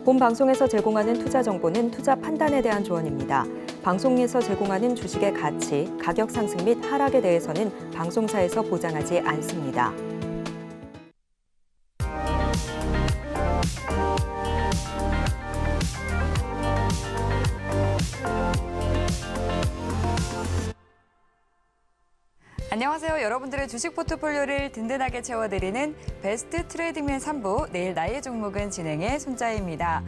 본 방송에서 제공하는 투자 정보는 투자 판단에 대한 조언입니다. 방송에서 제공하는 주식의 가치, 가격 상승 및 하락에 대해서는 방송사에서 보장하지 않습니다. 안녕하세요. 여러분들의 주식 포트폴리오를 든든하게 채워드리는 베스트 트레이딩맨 3부, 내일 나의 종목은 진행의 손자입니다.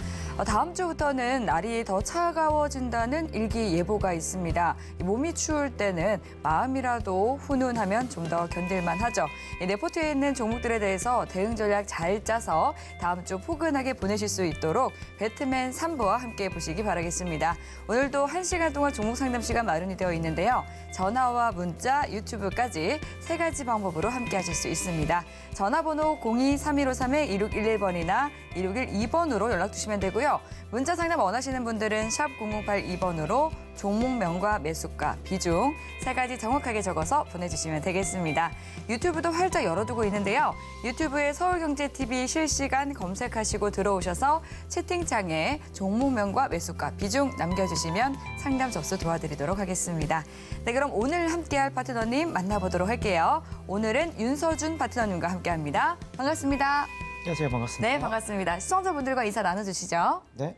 다음 주부터는 날이 더 차가워진다는 일기예보가 있습니다. 몸이 추울 때는 마음이라도 훈훈하면 좀 더 견딜만 하죠. 레포트에 있는 종목들에 대해서 대응 전략 잘 짜서 다음 주 포근하게 보내실 수 있도록 배트맨 3부와 함께 보시기 바라겠습니다. 오늘도 1시간 동안 종목 상담 시간 마련이 되어 있는데요. 전화와 문자, 유튜브까지 3가지 방법으로 함께 하실 수 있습니다. 전화번호 02-3153-1611번이나 1612번으로 연락 주시면 되고요. 문자 상담 원하시는 분들은 샵 0082번으로 종목명과 매수가, 비중 3가지 정확하게 적어서 보내주시면 되겠습니다. 유튜브도 활짝 열어두고 있는데요. 유튜브에 서울경제TV 실시간 검색하시고 들어오셔서 채팅창에 종목명과 매수가, 비중 남겨주시면 상담 접수 도와드리도록 하겠습니다. 네, 그럼 오늘 함께할 파트너님 만나보도록 할게요. 오늘은 윤서준 파트너님과 함께합니다. 반갑습니다. 안녕하세요. 반갑습니다. 네, 반갑습니다. 시청자분들과 인사 나눠주시죠. 네.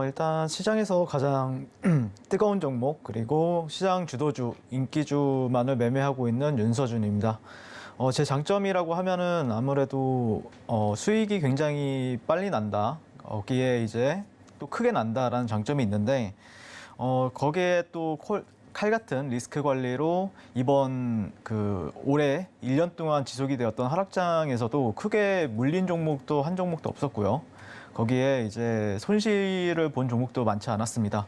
일단 시장에서 가장 뜨거운 종목 그리고 시장 주도주, 인기주만을 매매하고 있는 윤서준입니다. 제 장점이라고 하면은 아무래도 수익이 굉장히 빨리 난다. 거기에 이제 또 크게 난다라는 장점이 있는데 거기에 또 칼 같은 리스크 관리로 이번 올해 1년 동안 지속이 되었던 하락장에서도 크게 물린 종목도 한 종목도 없었고요. 거기에 이제 손실을 본 종목도 많지 않았습니다.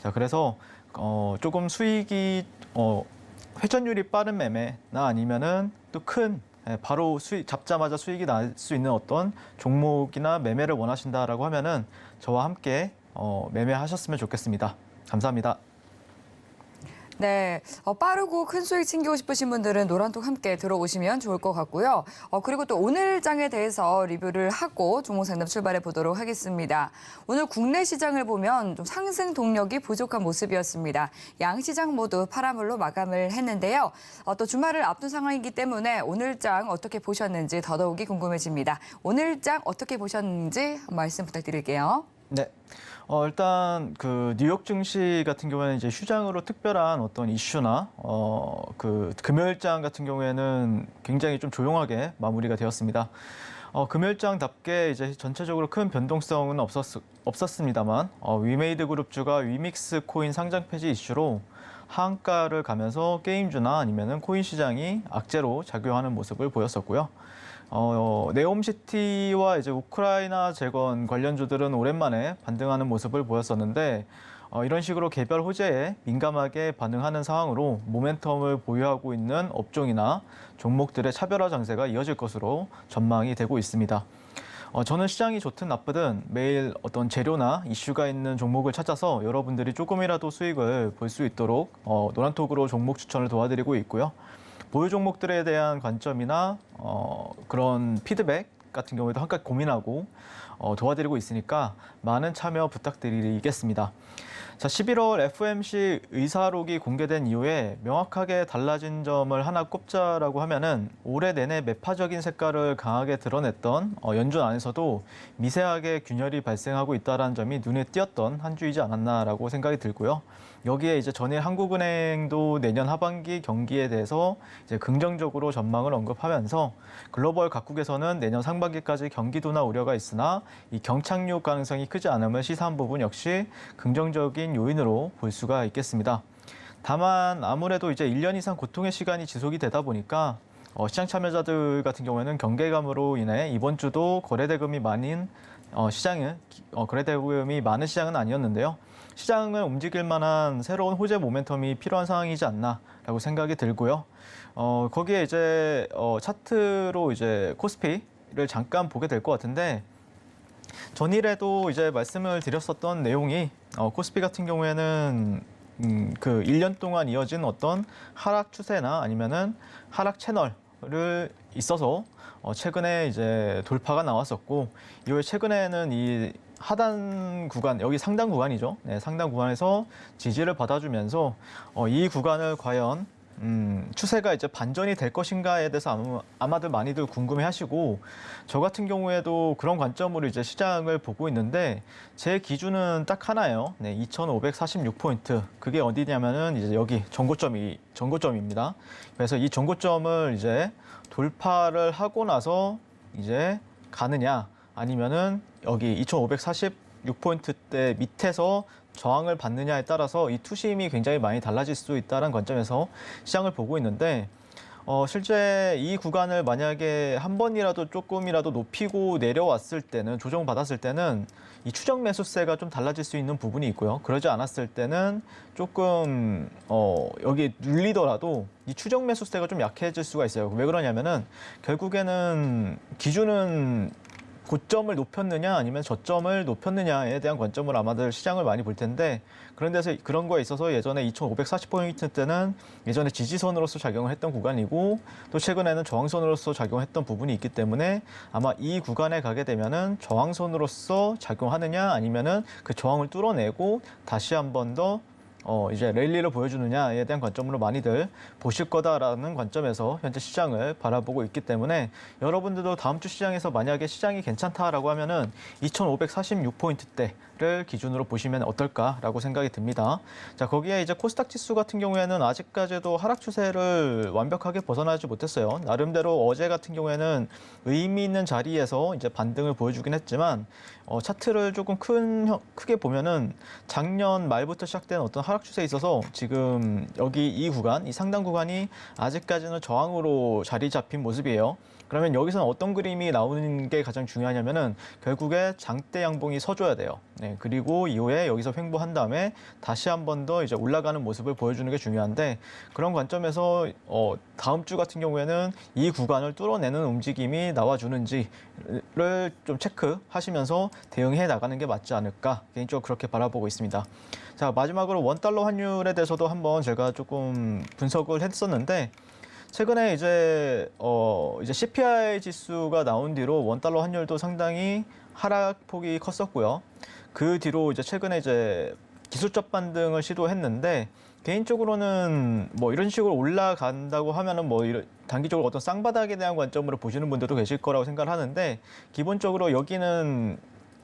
자, 그래서 조금 수익이 회전율이 빠른 매매나 아니면은 또 큰 바로 잡자마자 수익이 날 수 있는 어떤 종목이나 매매를 원하신다라고 하면은 저와 함께 매매하셨으면 좋겠습니다. 감사합니다. 네, 빠르고 큰 수익 챙기고 싶으신 분들은 노란톡 함께 들어오시면 좋을 것 같고요. 그리고 또 오늘 장에 대해서 리뷰를 하고 종목 상담 출발해 보도록 하겠습니다. 오늘 국내 시장을 보면 좀 상승 동력이 부족한 모습이었습니다. 양 시장 모두 파란불로 마감을 했는데요. 또 주말을 앞둔 상황이기 때문에 오늘 장 어떻게 보셨는지 더더욱이 궁금해집니다. 오늘 장 어떻게 보셨는지 말씀 부탁드릴게요. 네. 일단 뉴욕 증시 같은 경우에는 이제 휴장으로 특별한 어떤 이슈나 금요일장 같은 경우에는 굉장히 좀 조용하게 마무리가 되었습니다. 금요일장답게 이제 전체적으로 큰 변동성은 없었습니다만 위메이드 그룹주가 위믹스 코인 상장 폐지 이슈로 하한가를 가면서 게임주나 아니면은 코인 시장이 악재로 작용하는 모습을 보였었고요. 네옴시티와 이제 우크라이나 재건 관련주들은 오랜만에 반등하는 모습을 보였었는데 이런 식으로 개별 호재에 민감하게 반응하는 상황으로 모멘텀을 보유하고 있는 업종이나 종목들의 차별화 장세가 이어질 것으로 전망이 되고 있습니다. 저는 시장이 좋든 나쁘든 매일 어떤 재료나 이슈가 있는 종목을 찾아서 여러분들이 조금이라도 수익을 볼 수 있도록 노란톡으로 종목 추천을 도와드리고 있고요. 보유 종목들에 대한 관점이나 그런 피드백 같은 경우에도 함께 고민하고 도와드리고 있으니까 많은 참여 부탁드리겠습니다. 자, 11월 FOMC 의사록이 공개된 이후에 명확하게 달라진 점을 하나 꼽자라고 하면은 올해 내내 매파적인 색깔을 강하게 드러냈던 연준 안에서도 미세하게 균열이 발생하고 있다는 점이 눈에 띄었던 한 주이지 않았나라고 생각이 들고요. 여기에 이제 전일 한국은행도 내년 하반기 경기에 대해서 이제 긍정적으로 전망을 언급하면서 글로벌 각국에서는 내년 상반기까지 경기도나 우려가 있으나 이 경착륙 가능성이 크지 않음을 시사한 부분 역시 긍정적인 요인으로 볼 수가 있겠습니다. 다만 아무래도 이제 1년 이상 고통의 시간이 지속이 되다 보니까 시장 참여자들 같은 경우에는 경계감으로 인해 이번 주도 거래대금이 많은 시장은 아니었는데요. 시장을 움직일 만한 새로운 호재 모멘텀이 필요한 상황이지 않나라고 생각이 들고요. 거기에 이제 차트로 이제 코스피를 잠깐 보게 될 것 같은데 전일에도 이제 말씀을 드렸었던 내용이 코스피 같은 경우에는 1년 동안 이어진 어떤 하락 추세나 아니면은 하락 채널을 있어서 최근에 이제 돌파가 나왔었고 이후에 최근에는 이 하단 구간, 여기 상단 구간이죠. 네, 상단 구간에서 지지를 받아주면서 이 구간을 과연 추세가 이제 반전이 될 것인가에 대해서 아마들 많이들 궁금해하시고 저 같은 경우에도 그런 관점으로 이제 시장을 보고 있는데 제 기준은 딱 하나예요. 네, 2,546포인트. 그게 어디냐면은 이제 여기 전고점입니다. 그래서 이 전고점을 이제 돌파를 하고 나서 이제 가느냐 아니면은 여기 2,546포인트대 밑에서 저항을 받느냐에 따라서 이 투심이 굉장히 많이 달라질 수 있다는 관점에서 시장을 보고 있는데 실제 이 구간을 만약에 한 번이라도 조금이라도 높이고 내려왔을 때는 조정받았을 때는 이 추정 매수세가 좀 달라질 수 있는 부분이 있고요. 그러지 않았을 때는 조금 여기 눌리더라도 이 추정 매수세가 좀 약해질 수가 있어요. 왜 그러냐면은 결국에는 기준은 고점을 높였느냐 아니면 저점을 높였느냐에 대한 관점으로 아마들 시장을 많이 볼 텐데 그런 데서 그런 거에 있어서 예전에 2,540포인트 때는 예전에 지지선으로서 작용을 했던 구간이고 또 최근에는 저항선으로서 작용했던 부분이 있기 때문에 아마 이 구간에 가게 되면은 저항선으로서 작용하느냐 아니면은 그 저항을 뚫어내고 다시 한 번 더 이제 랠리를 보여주느냐에 대한 관점으로 많이들 보실 거다라는 관점에서 현재 시장을 바라보고 있기 때문에 여러분들도 다음 주 시장에서 만약에 시장이 괜찮다라고 하면은 2,546포인트대를 기준으로 보시면 어떨까라고 생각이 듭니다. 자, 거기에 이제 코스닥 지수 같은 경우에는 아직까지도 하락 추세를 완벽하게 벗어나지 못했어요. 나름대로 어제 같은 경우에는 의미 있는 자리에서 이제 반등을 보여주긴 했지만 차트를 조금 크게 보면은 작년 말부터 시작된 어떤 하락 추세에 있어서 지금 여기 이 구간, 이 상단 구간이 아직까지는 저항으로 자리 잡힌 모습이에요. 그러면 여기서는 어떤 그림이 나오는 게 가장 중요하냐면은 결국에 장대 양봉이 서줘야 돼요. 네, 그리고 이후에 여기서 횡보한 다음에 다시 한 번 더 이제 올라가는 모습을 보여주는 게 중요한데 그런 관점에서 다음 주 같은 경우에는 이 구간을 뚫어내는 움직임이 나와주는지를 좀 체크하시면서 대응해 나가는 게 맞지 않을까 개인적으로 그렇게 바라보고 있습니다. 자, 마지막으로 원달러 환율에 대해서도 한번 제가 조금 분석을 했었는데 최근에 이제 CPI 지수가 나온 뒤로 원달러 환율도 상당히 하락폭이 컸었고요. 그 뒤로 이제 최근에 이제 기술적 반등을 시도했는데 개인적으로는 뭐 이런 식으로 올라간다고 하면은 뭐 단기적으로 어떤 쌍바닥에 대한 관점으로 보시는 분들도 계실 거라고 생각을 하는데 기본적으로 여기는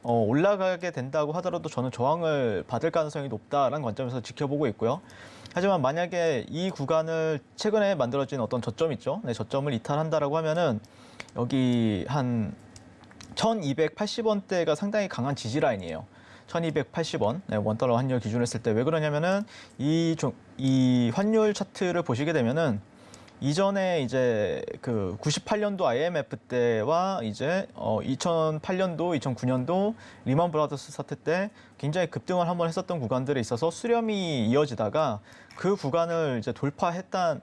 올라가게 된다고 하더라도 저는 저항을 받을 가능성이 높다라는 관점에서 지켜보고 있고요. 하지만 만약에 이 구간을 최근에 만들어진 어떤 저점 있죠. 네, 저점을 이탈한다라고 하면은 여기 한 1280원대가 상당히 강한 지지 라인이에요. 1280원, 네, 원달러 환율 기준으로 했을 때 왜 그러냐면은 이 환율 차트를 보시게 되면은 이전에 이제 그 98년도 IMF 때와 이제 2008년도, 2009년도 리먼 브라더스 사태 때 굉장히 급등을 한번 했었던 구간들에 있어서 수렴이 이어지다가 그 구간을 이제 돌파했던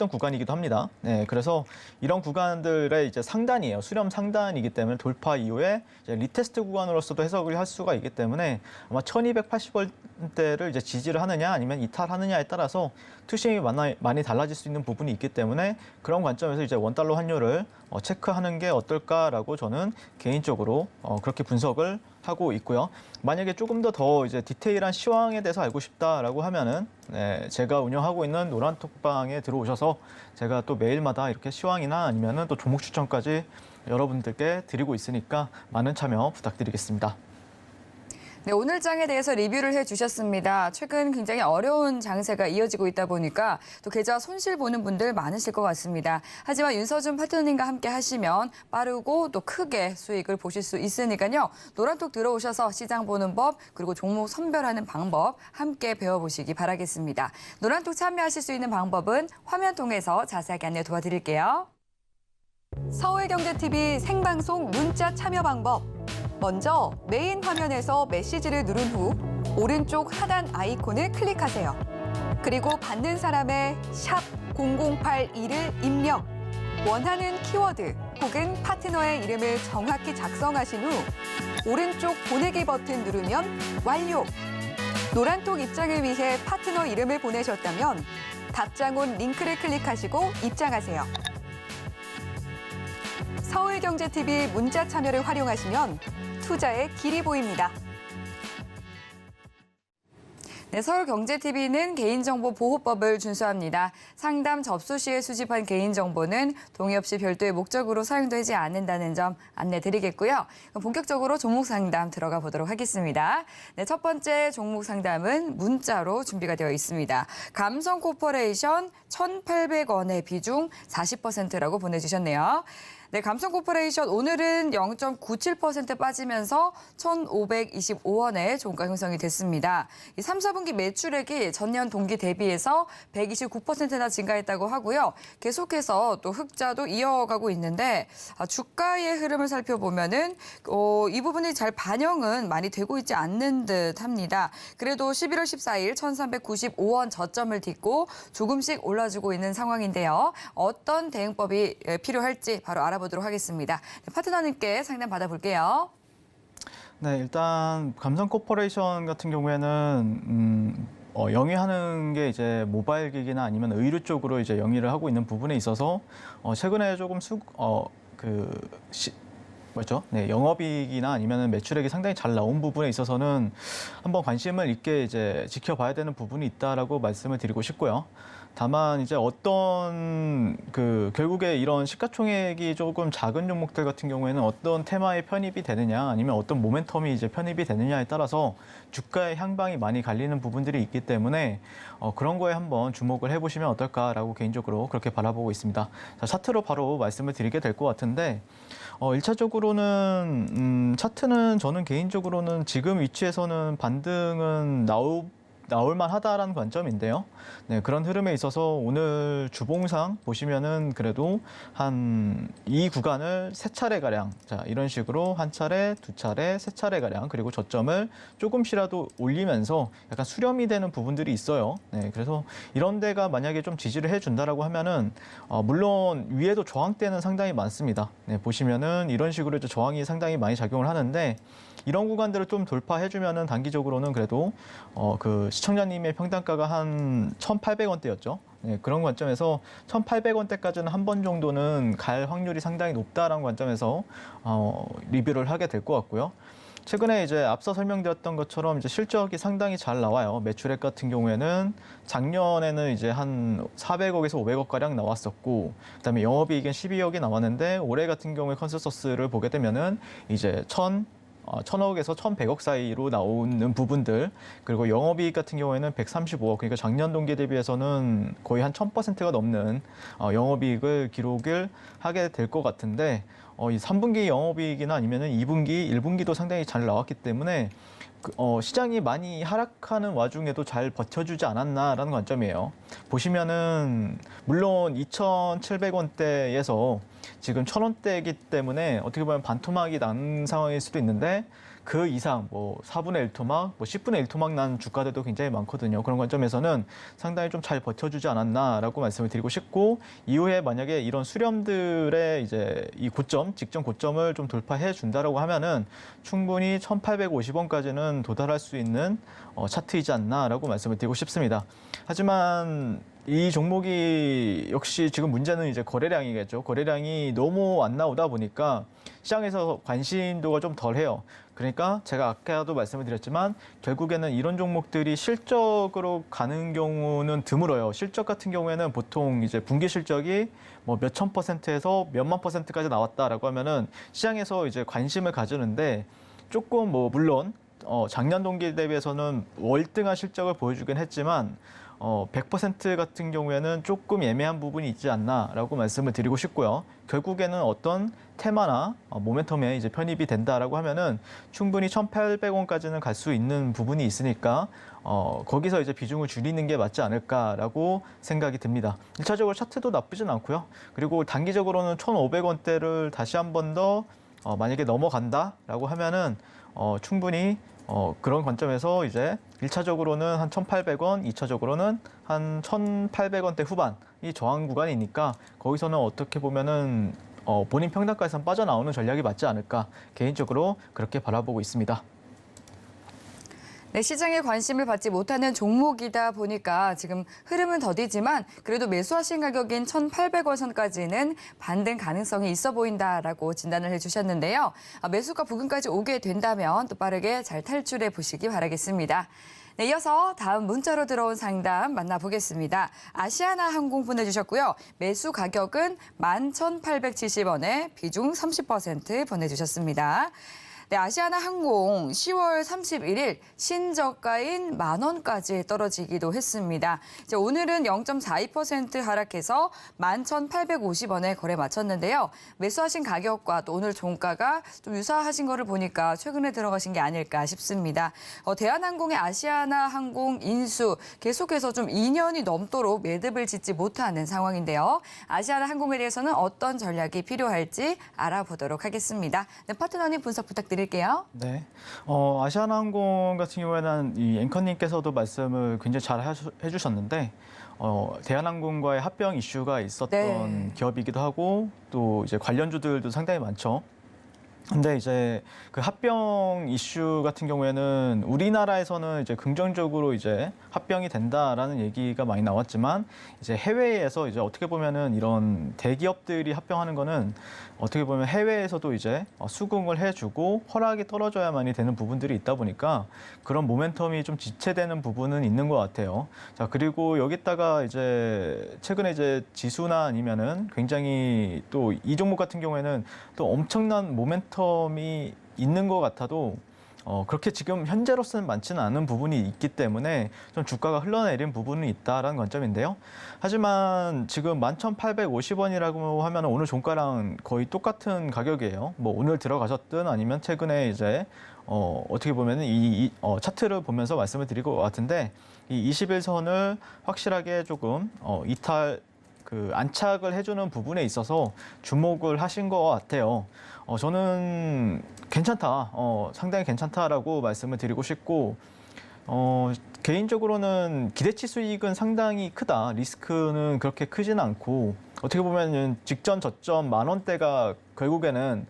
구간이기도 합니다. 네, 그래서 이런 구간들의 이제 상단이에요. 수렴 상단이기 때문에 돌파 이후에 이제 리테스트 구간으로서도 해석을 할 수가 있기 때문에 아마 1280원대를 이제 지지를 하느냐 아니면 이탈하느냐에 따라서 투심이 많이 달라질 수 있는 부분이 있기 때문에 그런 관점에서 이제 원달러 환율을 체크하는 게 어떨까라고 저는 개인적으로 그렇게 분석을 하고 있고요. 만약에 조금 더 이제 디테일한 시황에 대해서 알고 싶다라고 하면은 제가 운영하고 있는 노란톡방에 들어오셔서 제가 또 매일마다 이렇게 시황이나 아니면은 또 종목 추천까지 여러분들께 드리고 있으니까 많은 참여 부탁드리겠습니다. 네, 오늘 장에 대해서 리뷰를 해주셨습니다. 최근 굉장히 어려운 장세가 이어지고 있다 보니까 또 계좌 손실 보는 분들 많으실 것 같습니다. 하지만 윤서준 파트너님과 함께 하시면 빠르고 또 크게 수익을 보실 수 있으니까요. 노란톡 들어오셔서 시장 보는 법 그리고 종목 선별하는 방법 함께 배워보시기 바라겠습니다. 노란톡 참여하실 수 있는 방법은 화면 통해서 자세하게 안내 도와드릴게요. 서울경제TV 생방송 문자 참여 방법. 먼저 메인 화면에서 메시지를 누른 후 오른쪽 하단 아이콘을 클릭하세요. 그리고 받는 사람의 샵 0082를 입력, 원하는 키워드 혹은 파트너의 이름을 정확히 작성하신 후 오른쪽 보내기 버튼 누르면 완료. 노란톡 입장을 위해 파트너 이름을 보내셨다면 답장 온 링크를 클릭하시고 입장하세요. 서울경제TV 문자 참여를 활용하시면 투자의 길이 보입니다. 네, 서울경제TV는 개인정보보호법을 준수합니다. 상담 접수 시에 수집한 개인정보는 동의 없이 별도의 목적으로 사용되지 않는다는 점 안내드리겠고요. 그럼 본격적으로 종목 상담 들어가 보도록 하겠습니다. 네, 첫 번째 종목 상담은 문자로 준비가 되어 있습니다. 감성코퍼레이션 1,800원의 비중 40%라고 보내주셨네요. 네, 감성코퍼레이션 오늘은 0.97% 빠지면서 1,525원의 종가 형성이 됐습니다. 이 3, 4분기 매출액이 전년 동기 대비해서 129%나 증가했다고 하고요. 계속해서 또 흑자도 이어가고 있는데 주가의 흐름을 살펴보면은 이 부분이 잘 반영은 많이 되고 있지 않는 듯합니다. 그래도 11월 14일 1,395원 저점을 딛고 조금씩 올라주고 있는 상황인데요. 어떤 대응법이 필요할지 바로 알아보도록 하겠습니다. 네, 파트너님께 상담 받아볼게요. 네, 일단 감성코퍼레이션 같은 경우에는 영위하는 게 이제 모바일 기기나 아니면 의류 쪽으로 이제 영위를 하고 있는 부분에 있어서 최근에 조금 네, 영업이익이나 아니면 매출액이 상당히 잘 나온 부분에 있어서는 한번 관심을 있게 이제 지켜봐야 되는 부분이 있다라고 말씀을 드리고 싶고요. 다만 이제 어떤 결국에 이런 시가총액이 조금 작은 종목들 같은 경우에는 어떤 테마에 편입이 되느냐 아니면 어떤 모멘텀이 이제 편입이 되느냐에 따라서 주가의 향방이 많이 갈리는 부분들이 있기 때문에 그런 거에 한번 주목을 해보시면 어떨까라고 개인적으로 그렇게 바라보고 있습니다. 자, 차트로 바로 말씀을 드리게 될 것 같은데 1차적으로는 차트는 저는 개인적으로는 지금 위치에서는 반등은 나올 만하다라는 관점인데요. 네, 그런 흐름에 있어서 오늘 주봉상 보시면은 그래도 한 이 구간을 세 차례 가량, 자 이런 식으로 한 차례, 두 차례, 세 차례 가량 그리고 저점을 조금씩이라도 올리면서 약간 수렴이 되는 부분들이 있어요. 네, 그래서 이런 데가 만약에 좀 지지를 해준다라고 하면은 물론 위에도 저항대는 상당히 많습니다. 네, 보시면은 이런 식으로 이제 저항이 상당히 많이 작용을 하는데 이런 구간들을 좀 돌파해주면은 단기적으로는 그래도 시청자님의 평단가가 한 1,800원대였죠. 네, 그런 관점에서 1,800원대까지는 한 번 정도는 갈 확률이 상당히 높다라는 관점에서 리뷰를 하게 될 것 같고요. 최근에 이제 앞서 설명드렸던 것처럼 이제 실적이 상당히 잘 나와요. 매출액 같은 경우에는 작년에는 이제 한 400억에서 500억 가량 나왔었고, 그다음에 영업이익은 12억이 나왔는데 올해 같은 경우에 컨센서스를 보게 되면은 이제 1,000억에서 1,100억 사이로 나오는 부분들, 그리고 영업이익 같은 경우에는 135억, 그러니까 작년 동기 대비해서는 거의 한 1000%가 넘는 영업이익을 기록을 하게 될 것 같은데 이 3분기 영업이익이나 아니면은 2분기, 1분기도 상당히 잘 나왔기 때문에 시장이 많이 하락하는 와중에도 잘 버텨주지 않았나라는 관점이에요. 보시면은 물론 2,700원대에서 지금 1,000원대이기 때문에 어떻게 보면 반토막이 난 상황일 수도 있는데 그 이상 뭐 4분의 1 토막, 뭐 10분의 1 토막 난 주가들도 굉장히 많거든요. 그런 관점에서는 상당히 좀 잘 버텨주지 않았나라고 말씀을 드리고 싶고, 이후에 만약에 이런 수렴들의 이제 이 고점, 직전 고점을 좀 돌파해 준다라고 하면은 충분히 1,850원까지는 도달할 수 있는 차트이지 않나라고 말씀을 드리고 싶습니다. 하지만 이 종목이 역시 지금 문제는 이제 거래량이겠죠. 거래량이 너무 안 나오다 보니까 시장에서 관심도가 좀 덜해요. 그러니까 제가 아까도 말씀을 드렸지만 결국에는 이런 종목들이 실적으로 가는 경우는 드물어요. 실적 같은 경우에는 보통 이제 분기 실적이 뭐 몇천 %에서 몇만 %까지 나왔다라고 하면은 시장에서 이제 관심을 가지는데 조금 뭐 물론 작년 동기 대비해서는 월등한 실적을 보여주긴 했지만 100% 같은 경우에는 조금 애매한 부분이 있지 않나라고 말씀을 드리고 싶고요. 결국에는 어떤 테마나 모멘텀에 이제 편입이 된다라고 하면은 충분히 1,800원까지는 갈 수 있는 부분이 있으니까 거기서 이제 비중을 줄이는 게 맞지 않을까라고 생각이 듭니다. 1차적으로 차트도 나쁘진 않고요. 그리고 단기적으로는 1,500원대를 다시 한 번 더 만약에 넘어간다라고 하면은 충분히 그런 관점에서 이제 1차적으로는 한 1,800원, 2차적으로는 한 1,800원대 후반이 저항 구간이니까 거기서는 어떻게 보면은 본인 평단가에서 빠져나오는 전략이 맞지 않을까 개인적으로 그렇게 바라보고 있습니다. 네, 시장의 관심을 받지 못하는 종목이다 보니까 지금 흐름은 더디지만 그래도 매수하신 가격인 1,800원 선까지는 반등 가능성이 있어 보인다라고 진단을 해주셨는데요. 매수가 부근까지 오게 된다면 또 빠르게 잘 탈출해 보시기 바라겠습니다. 네, 이어서 다음 문자로 들어온 상담 만나보겠습니다. 아시아나 항공 보내주셨고요. 매수 가격은 11,870원에 비중 30% 보내주셨습니다. 네, 아시아나 항공 10월 31일 신저가인 10,000원까지 떨어지기도 했습니다. 이제 오늘은 0.42% 하락해서 11,850원에 거래 마쳤는데요. 매수하신 가격과 또 오늘 종가가 좀 유사하신 거를 보니까 최근에 들어가신 게 아닐까 싶습니다. 대한항공의 아시아나 항공 인수 계속해서 좀 2년이 넘도록 매듭을 짓지 못하는 상황인데요. 아시아나 항공에 대해서는 어떤 전략이 필요할지 알아보도록 하겠습니다. 네, 파트너님 분석 부탁드립니다. 드릴게요. 네. 아시아나항공 같은 경우에는 이 앵커님께서도 말씀을 굉장히 잘 해주셨는데, 대한항공과의 합병 이슈가 있었던 네. 기업이기도 하고, 또 이제 관련주들도 상당히 많죠. 근데 이제 그 합병 이슈 같은 경우에는 우리나라에서는 이제 긍정적으로 이제 합병이 된다라는 얘기가 많이 나왔지만 이제 해외에서 이제 어떻게 보면은 이런 대기업들이 합병하는 거는 어떻게 보면 해외에서도 이제 수긍을 해주고 허락이 떨어져야만이 되는 부분들이 있다 보니까 그런 모멘텀이 좀 지체되는 부분은 있는 것 같아요. 자, 그리고 여기다가 이제 최근에 이제 지수나 아니면은 굉장히 또 이 종목 같은 경우에는 또 엄청난 모멘텀이 있는 것 같아도 그렇게 지금 현재로서는 많지는 않은 부분이 있기 때문에 좀 주가가 흘러내린 부분은 있다라는 관점인데요. 하지만 지금 11,850원이라고 하면 오늘 종가랑 거의 똑같은 가격이에요. 뭐 오늘 들어가셨든 아니면 최근에 이제 어떻게 보면은 이 차트를 보면서 말씀을 드릴 것 같은데 이 21선을 확실하게 조금 안착을 해주는 부분에 있어서 주목을 하신 것 같아요. 저는 괜찮다, 상당히 괜찮다라고 말씀을 드리고 싶고, 개인적으로는 기대치 수익은 상당히 크다. 리스크는 그렇게 크지는 않고, 어떻게 보면은 직전 저점 10,000원대가 결국에는,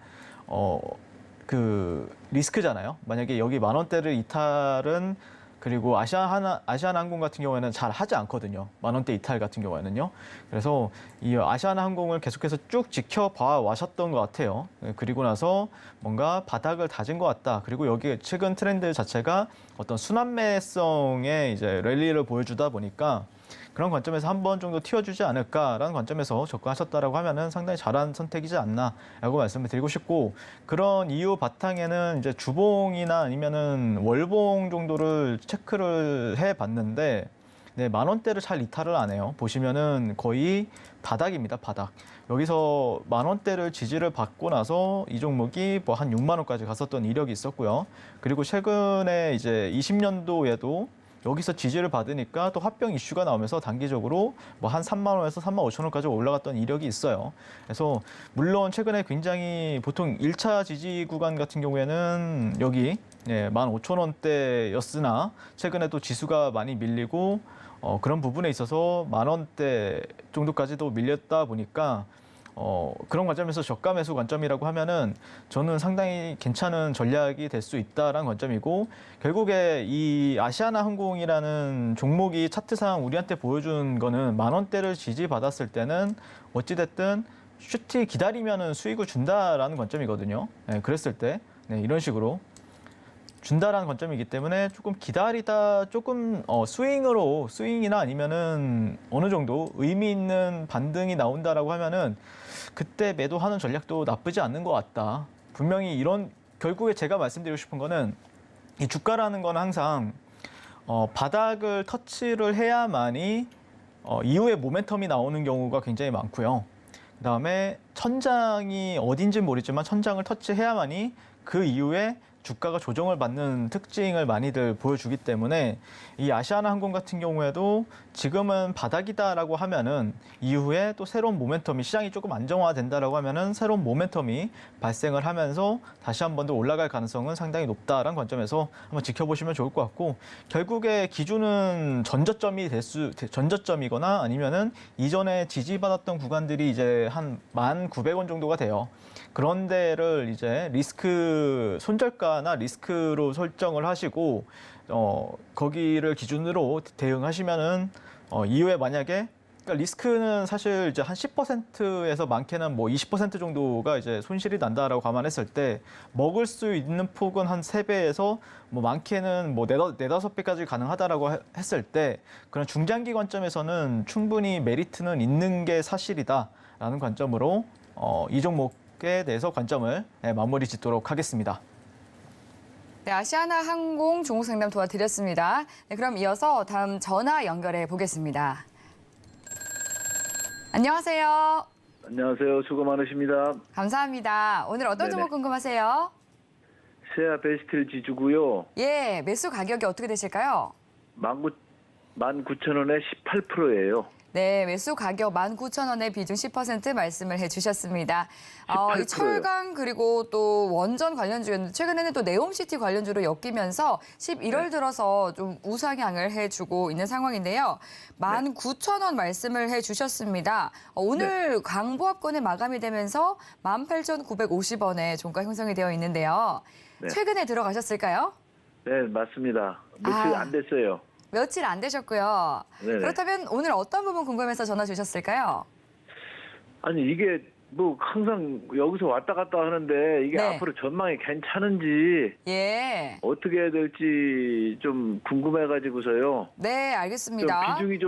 리스크잖아요. 만약에 여기 10,000원대를 이탈은 그리고 아시아나항공 같은 경우에는 잘 하지 않거든요. 10,000원대 이탈 같은 경우에는요. 그래서 이 아시아나항공을 계속해서 쭉 지켜봐 와셨던 것 같아요. 그리고 나서 뭔가 바닥을 다진 것 같다. 그리고 여기 최근 트렌드 자체가 어떤 순환매성의 이제 랠리를 보여주다 보니까 그런 관점에서 한 번 정도 튀어주지 않을까라는 관점에서 접근하셨다라고 하면은 상당히 잘한 선택이지 않나라고 말씀을 드리고 싶고, 그런 이유 바탕에는 이제 주봉이나 아니면은 월봉 정도를 체크를 해봤는데, 네, 10,000원대를 잘 이탈을 안 해요. 보시면은 거의 바닥입니다, 바닥. 여기서 10,000원대를 지지를 받고 나서 이 종목이 뭐 한 6만 원까지 갔었던 이력이 있었고요. 그리고 최근에 이제 20년도에도 여기서 지지를 받으니까 또 합병 이슈가 나오면서 단기적으로 뭐 한 3만 원에서 35,000원까지 올라갔던 이력이 있어요. 그래서 물론 최근에 굉장히 보통 1차 지지 구간 같은 경우에는 여기 15,000원대였으나 최근에 또 지수가 많이 밀리고 그런 부분에 있어서 10,000원대 정도까지도 밀렸다 보니까 그런 관점에서 저가 매수 관점이라고 하면은 저는 상당히 괜찮은 전략이 될 수 있다라는 관점이고, 결국에 이 아시아나항공이라는 종목이 차트상 우리한테 보여준 거는 10,000원대를 지지받았을 때는 어찌됐든 슈팅 기다리면은 수익을 준다라는 관점이거든요. 네, 그랬을 때 이런 식으로 준다라는 관점이기 때문에 조금 기다리다 조금 스윙이나 아니면은 어느 정도 의미 있는 반등이 나온다라고 하면은 그때 매도하는 전략도 나쁘지 않는 것 같다. 분명히 결국에 제가 말씀드리고 싶은 거는 이 주가라는 건 항상 바닥을 터치를 해야만이 이후에 모멘텀이 나오는 경우가 굉장히 많고요. 그다음에 천장이 어딘지는 모르지만 천장을 터치해야만이 그 이후에 주가가 조정을 받는 특징을 많이들 보여주기 때문에 이 아시아나항공 같은 경우에도 지금은 바닥이다라고 하면은 이후에 또 새로운 모멘텀이 시장이 조금 안정화된다라고 하면은 새로운 모멘텀이 발생을 하면서 다시 한 번 더 올라갈 가능성은 상당히 높다라는 관점에서 한번 지켜보시면 좋을 것 같고, 결국에 기준은 전저점이거나 아니면은 이전에 지지받았던 구간들이 이제 한 1,900원 정도가 돼요. 그런 데를 이제 리스크 손절가나 리스크로 설정을 하시고 거기를 기준으로 대응하시면은 이후에 만약에 그러니까 리스크는 사실 이제 한 10%에서 많게는 뭐 20% 정도가 이제 손실이 난다라고 감안했을 때 먹을 수 있는 폭은 한 3배에서 뭐 많게는 뭐 4~5배까지 가능하다라고 했을 때 그런 중장기 관점에서는 충분히 메리트는 있는 게 사실이다라는 관점으로 이 종목에 대해서 관점을 마무리 짓도록 하겠습니다. 네, 아시아나 항공 종목 상담 도와드렸습니다. 네, 그럼 이어서 다음 전화 연결해 보겠습니다. 안녕하세요. 안녕하세요. 수고 많으십니다. 감사합니다. 오늘 어떤 네네. 종목 궁금하세요? 세아 베스틸 지주고요. 예, 매수 가격이 어떻게 되실까요? 19,000원에 18%예요. 네, 매수 가격 19,000원에 비중 10% 말씀을 해주셨습니다. 이 18%요. 철강 그리고 또 원전 관련주였는데 최근에는 또 네옴시티 관련주로 엮이면서 11월 들어서 좀 우상향을 해주고 있는 상황인데요. 19,000원 말씀을 해주셨습니다. 오늘 광보합권에 마감이 되면서 18,950원에 종가 형성이 되어 있는데요. 네. 최근에 들어가셨을까요? 네, 맞습니다. 며칠 안 됐어요. 며칠 안 되셨고요. 네네. 그렇다면 오늘 어떤 부분 궁금해서 전화 주셨을까요? 아니 이게 뭐 항상 여기서 왔다 갔다 하는데 이게 네. 앞으로 전망이 괜찮은지 예. 어떻게 해야 될지 좀 궁금해가지고서요. 네, 좀 알겠습니다. 비중이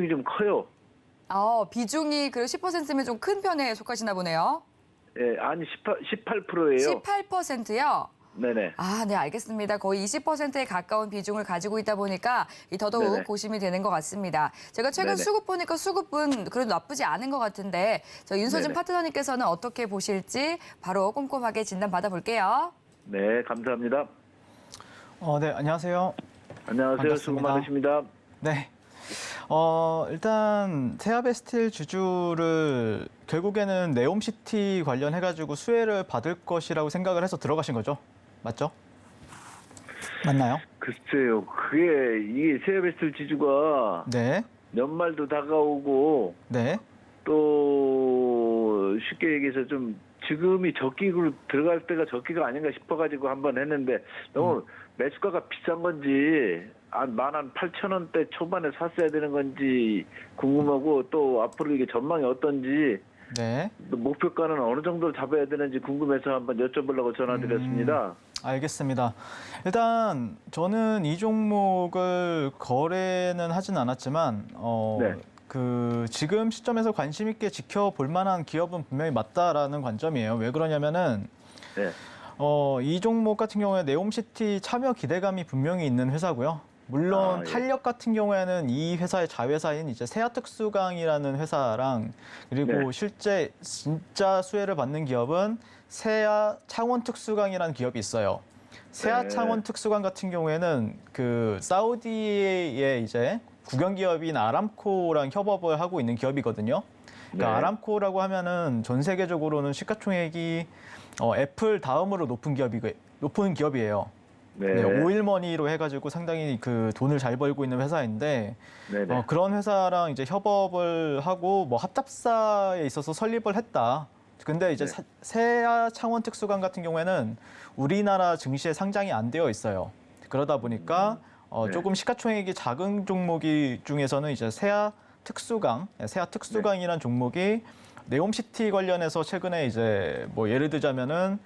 좀 커요. 비중이 그 10%면 좀 큰 편에 속하시나 보네요. 예, 아니 18%예요. 18%요? 네네. 네, 알겠습니다. 거의 20%에 가까운 비중을 가지고 있다 보니까 더더욱 네네. 고심이 되는 것 같습니다. 제가 최근 네네. 수급 보니까 수급은 그래도 나쁘지 않은 것 같은데 저 윤소진 네네. 파트너님께서는 어떻게 보실지 바로 꼼꼼하게 진단 받아볼게요. 네, 감사합니다. 네, 안녕하세요. 안녕하세요. 수고 반갑습니다. 많으십니다. 네. 일단 세아베스틸 주주를 결국에는 네옴시티 관련해가지고 수혜를 받을 것이라고 생각을 해서 들어가신 거죠? 맞죠? 맞나요? 글쎄요. 이게 세아베스틸 지주가 네. 연말도 다가오고 네. 또 쉽게 얘기해서 좀 지금이 적기로 들어갈 때가 적기가 아닌가 싶어가지고 한번 했는데 너무 매수가가 비싼 건지 한 18,000원대 초반에 샀어야 되는 건지 궁금하고 또 앞으로 이게 전망이 어떤지 네. 또 목표가는 어느 정도 잡아야 되는지 궁금해서 한번 여쭤보려고 전화드렸습니다. 알겠습니다. 일단 저는 이 종목을 거래는 하진 않았지만 네. 그 지금 시점에서 관심 있게 지켜볼 만한 기업은 분명히 맞다라는 관점이에요. 왜 그러냐면은 네. 이 종목 같은 경우에 네옴시티 참여 기대감이 분명히 있는 회사고요. 물론 예. 탄력 같은 경우에는 이 회사의 자회사인 이제 세아특수강이라는 회사랑 그리고 네. 실제 진짜 수혜를 받는 기업은 세아창원특수강이라는 기업이 있어요. 세아창원특수강 같은 경우에는 그 사우디의 이제 국영 기업인 아람코랑 협업을 하고 있는 기업이거든요. 그러니까 네. 아람코라고 하면은 전 세계적으로는 시가총액이 애플 다음으로 높은 기업이에요. 네. 네, 오일머니로 해가지고 상당히 그 돈을 잘 벌고 있는 회사인데 네네. 그런 회사랑 이제 협업을 하고 뭐 합작사에 있어서 설립을 했다. 근데 이제 네. 세아창원특수강 같은 경우에는 우리나라 증시에 상장이 안 되어 있어요. 그러다 보니까 네. 조금 시가총액이 작은 종목이 중에서는 이제 세아특수강이라는 종목이 네옴시티 관련해서 최근에 이제 뭐 예를 들자면은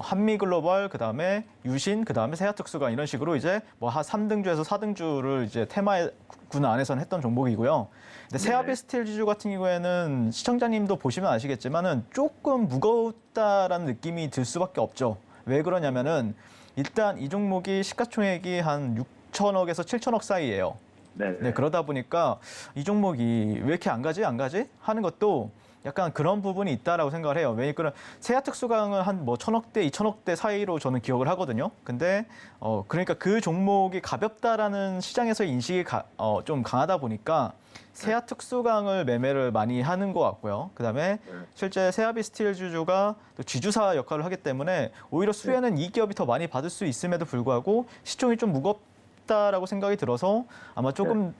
한미글로벌, 그다음에 유신, 그다음에 세아특수강 이런 식으로 이제 뭐 한 3등주에서 4등주를 이제 테마의 군 안에서는 했던 종목이고요. 근데 세아베스틸 지주 같은 경우에는 시청자님도 보시면 아시겠지만은 조금 무겁다라는 느낌이 들 수밖에 없죠. 왜 그러냐면은 일단 이 종목이 시가총액이 한 6천억에서 7천억 사이예요. 네, 그러다 보니까 이 종목이 왜 이렇게 안 가지 하는 것도 약간 그런 부분이 있다라고 생각을 해요. 왜냐면 세아특수강은 한 뭐 1,000억대, 2,000억대 사이로 저는 기억을 하거든요. 근데 그러니까 그 종목이 가볍다라는 시장에서의 인식이 좀 강하다 보니까 세아특수강을 매매를 많이 하는 것 같고요. 그다음에 실제 세아베스틸 주주가 또 지주사 역할을 하기 때문에 오히려 수혜는 이 기업이 더 많이 받을 수 있음에도 불구하고 시총이 좀 무겁다라고 생각이 들어서 아마 조금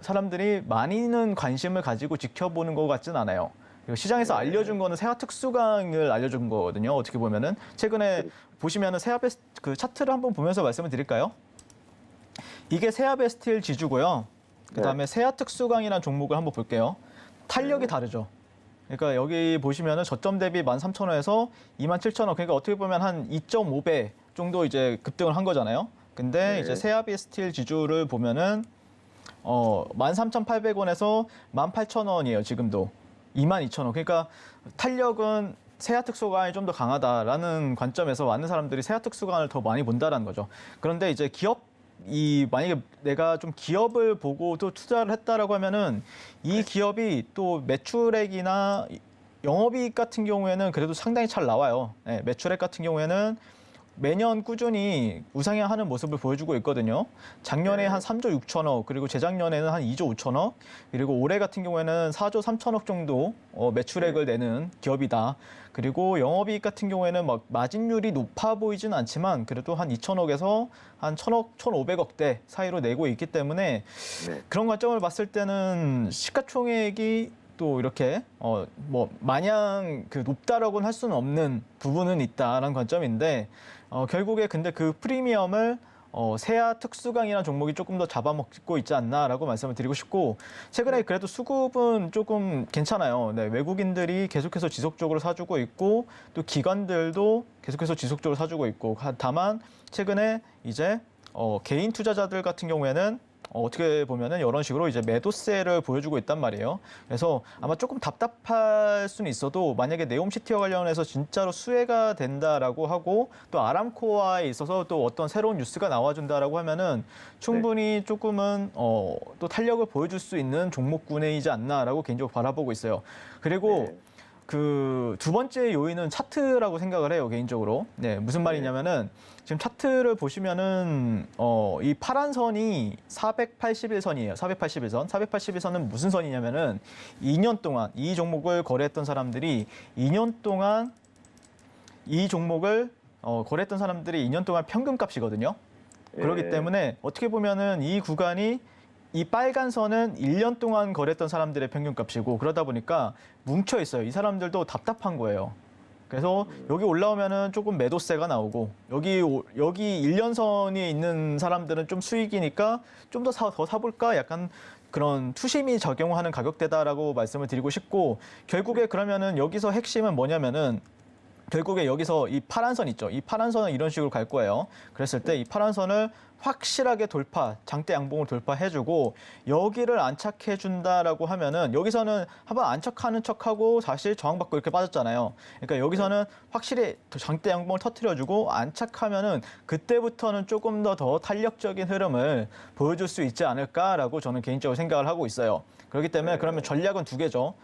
사람들이 많이는 관심을 가지고 지켜보는 것 같진 않아요. 그리고 시장에서 알려준 거는 세아 특수강을 알려준 거거든요. 어떻게 보면은 최근에 보시면은 세아 베스트 그 차트를 한번 보면서 말씀을 드릴까요? 이게 세아 베스틸 지주고요. 그다음에 세아 특수강이라는 종목을 한번 볼게요. 탄력이 다르죠. 그러니까 여기 보시면은 저점 대비 13,000원에서 27,000원. 그러니까 어떻게 보면 한 2.5배 정도 이제 급등을 한 거잖아요. 근데 이제 세아 베스틸 지주를 보면은 13,800원에서 18,000원이에요. 지금도 22,000원. 그러니까 탄력은 세아 특수강이 좀 더 강하다라는 관점에서 많은 사람들이 세아 특수강을 더 많이 본다라는 거죠. 그런데 이제 만약에 내가 좀 기업을 보고도 투자를 했다라고 하면은 이 기업이 또 매출액이나 영업이익 같은 경우에는 그래도 상당히 잘 나와요. 네, 매출액 같은 경우에는 매년 꾸준히 우상향하는 모습을 보여주고 있거든요. 작년에 한 3조 6천억, 그리고 재작년에는 한 2조 5천억, 그리고 올해 같은 경우에는 4조 3천억 정도 매출액을 내는 기업이다. 그리고 영업이익 같은 경우에는 막 마진율이 높아 보이지는 않지만 그래도 한 2천억에서 한 1천억, 1,500억대 사이로 내고 있기 때문에 그런 관점을 봤을 때는 시가총액이 또 이렇게 마냥 그 높다라고는 할 수는 없는 부분은 있다라는 관점인데 결국에 근데 그 프리미엄을 세아 특수강이라는 종목이 조금 더 잡아먹고 있지 않나라고 말씀을 드리고 싶고 최근에 그래도 수급은 조금 괜찮아요. 네, 외국인들이 계속해서 지속적으로 사주고 있고 또 기관들도 계속해서 지속적으로 사주고 있고 다만 최근에 이제 개인 투자자들 같은 경우에는 어떻게 보면은 이런 식으로 이제 매도세를 보여주고 있단 말이에요. 그래서 아마 조금 답답할 수는 있어도 만약에 네옴시티와 관련해서 진짜로 수혜가 된다라고 하고 또 아람코어에 있어서 또 어떤 새로운 뉴스가 나와준다라고 하면은 충분히 조금은 또 탄력을 보여줄 수 있는 종목군이지 않나라고 개인적으로 바라보고 있어요. 그리고 그 두 번째 요인은 차트라고 생각을 해요, 개인적으로. 네, 무슨 말이냐면은 지금 차트를 보시면은 이 파란 선이 481선이에요. 481선. 481선은 무슨 선이냐면은 2년 동안 이 종목을 거래했던 사람들이 2년 동안 이 종목을 거래했던 사람들이 2년 동안 평균값이거든요. 그렇기 때문에 어떻게 보면은 이 구간이 이 빨간 선은 1년 동안 거래했던 사람들의 평균값이고 그러다 보니까 뭉쳐 있어요. 이 사람들도 답답한 거예요. 그래서 여기 올라오면은 조금 매도세가 나오고 여기 1년선이 있는 사람들은 좀 수익이니까 좀 더 사볼까? 약간 그런 투심이 적용하는 가격대다라고 말씀을 드리고 싶고 결국에 그러면은 여기서 핵심은 뭐냐면은 결국에 여기서 이 파란 선 있죠. 이 파란 선은 이런 식으로 갈 거예요. 그랬을 때 이 파란 선을 확실하게 장대 양봉을 돌파해주고 여기를 안착해준다라고 하면은 여기서는 한번 안착하는 척하고 사실 저항받고 이렇게 빠졌잖아요. 그러니까 여기서는 확실히 장대 양봉을 터트려주고 안착하면은 그때부터는 조금 더 탄력적인 흐름을 보여줄 수 있지 않을까라고 저는 개인적으로 생각을 하고 있어요. 그렇기 때문에 그러면 전략은 두 개죠.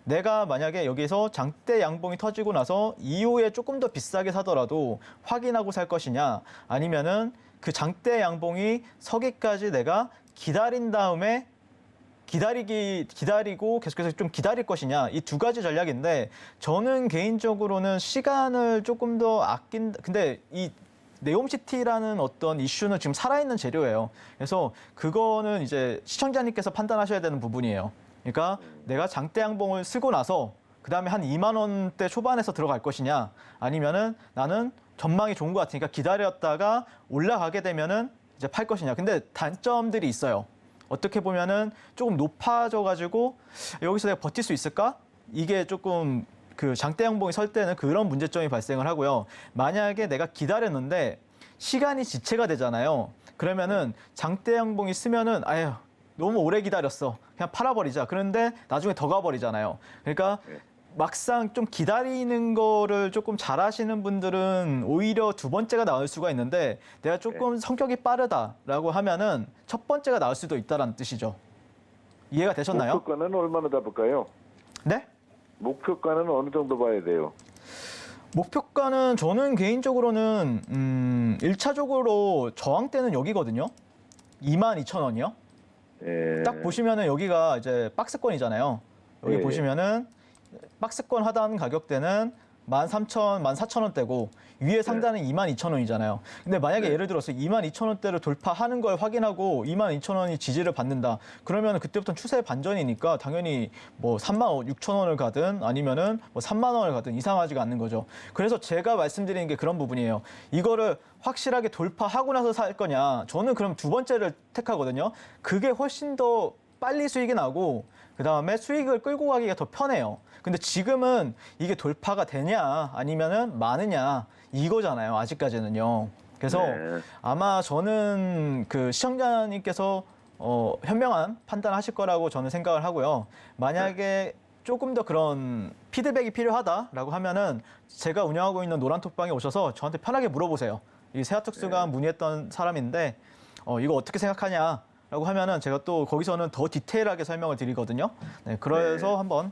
내가 만약에 여기서 장대 양봉이 터지고 나서 이후에 조금 더 비싸게 사더라도 확인하고 살 것이냐 아니면은 그 장대 양봉이 서기까지 내가 기다린 다음에 기다리고 계속해서 좀 기다릴 것이냐 이 두 가지 전략인데 저는 개인적으로는 시간을 조금 더 근데 이 네옴시티라는 어떤 이슈는 지금 살아있는 재료예요. 그래서 그거는 이제 시청자님께서 판단하셔야 되는 부분이에요. 그러니까 내가 장대 양봉을 쓰고 나서 그다음에 한 2만 원대 초반에서 들어갈 것이냐 아니면은 나는 전망이 좋은 것 같으니까 기다렸다가 올라가게 되면은 이제 팔 것이냐. 근데 단점들이 있어요. 어떻게 보면은 조금 높아져 가지고 여기서 내가 버틸 수 있을까? 이게 조금 그 장대 양봉이 설 때는 그런 문제점이 발생을 하고요. 만약에 내가 기다렸는데 시간이 지체가 되잖아요. 그러면은 장대 양봉이 쓰면은 아유 너무 오래 기다렸어. 그냥 팔아버리자. 그런데 나중에 더 가버리잖아요. 그러니까 막상 좀 기다리는 거를 조금 잘하시는 분들은 오히려 두 번째가 나을 수가 있는데 내가 조금 성격이 빠르다라고 하면은 첫 번째가 나을 수도 있다는 뜻이죠. 이해가 되셨나요? 목표가는 얼마나 잡을까요? 네? 목표가는 어느 정도 봐야 돼요? 목표가는 저는 개인적으로는 1차적으로 저항대는 여기거든요. 22,000원이요. 딱 보시면은 여기가 이제 박스권이잖아요. 여기 보시면은 박스권 하단 가격대는 13,000, 14,000원대고 위에 상단은 22,000원이잖아요. 근데 만약에 예를 들어서 22,000원대를 돌파하는 걸 확인하고 22,000원이 지지를 받는다. 그러면 그때부터는 추세 반전이니까 당연히 뭐 36,000원을 가든 아니면은 뭐 3만 원을 가든 이상하지가 않는 거죠. 그래서 제가 말씀드리는 게 그런 부분이에요. 이거를 확실하게 돌파하고 나서 살 거냐. 저는 그럼 두 번째를 택하거든요. 그게 훨씬 더 빨리 수익이 나고 그다음에 수익을 끌고 가기가 더 편해요. 근데 지금은 이게 돌파가 되냐 아니면은 많으냐 이거잖아요. 아직까지는요. 그래서 네. 아마 저는 그 시청자님께서 현명한 판단하실 거라고 저는 생각을 하고요. 만약에 조금 더 그런 피드백이 필요하다라고 하면은 제가 운영하고 있는 노란톡방에 오셔서 저한테 편하게 물어보세요. 이 세아특수가 문의했던 사람인데 이거 어떻게 생각하냐라고 하면은 제가 또 거기서는 더 디테일하게 설명을 드리거든요. 네, 그래서 한번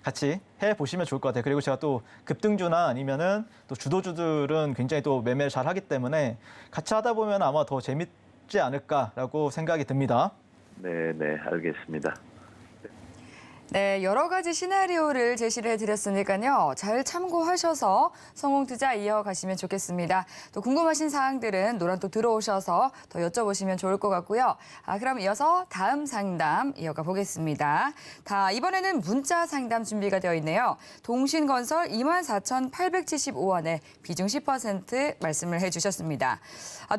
같이 해 보시면 좋을 것 같아요. 그리고 제가 또 급등주나 아니면은 또 주도주들은 굉장히 또 매매를 잘 하기 때문에 같이 하다 보면 아마 더 재밌지 않을까라고 생각이 듭니다. 네, 네, 알겠습니다. 네, 여러 가지 시나리오를 제시를 해드렸으니까요. 잘 참고하셔서 성공 투자 이어가시면 좋겠습니다. 또 궁금하신 사항들은 노란톡 들어오셔서 더 여쭤보시면 좋을 것 같고요. 그럼 이어서 다음 상담 이어가 보겠습니다. 이번에는 문자 상담 준비가 되어 있네요. 동신건설 24,875원에 비중 10% 말씀을 해주셨습니다.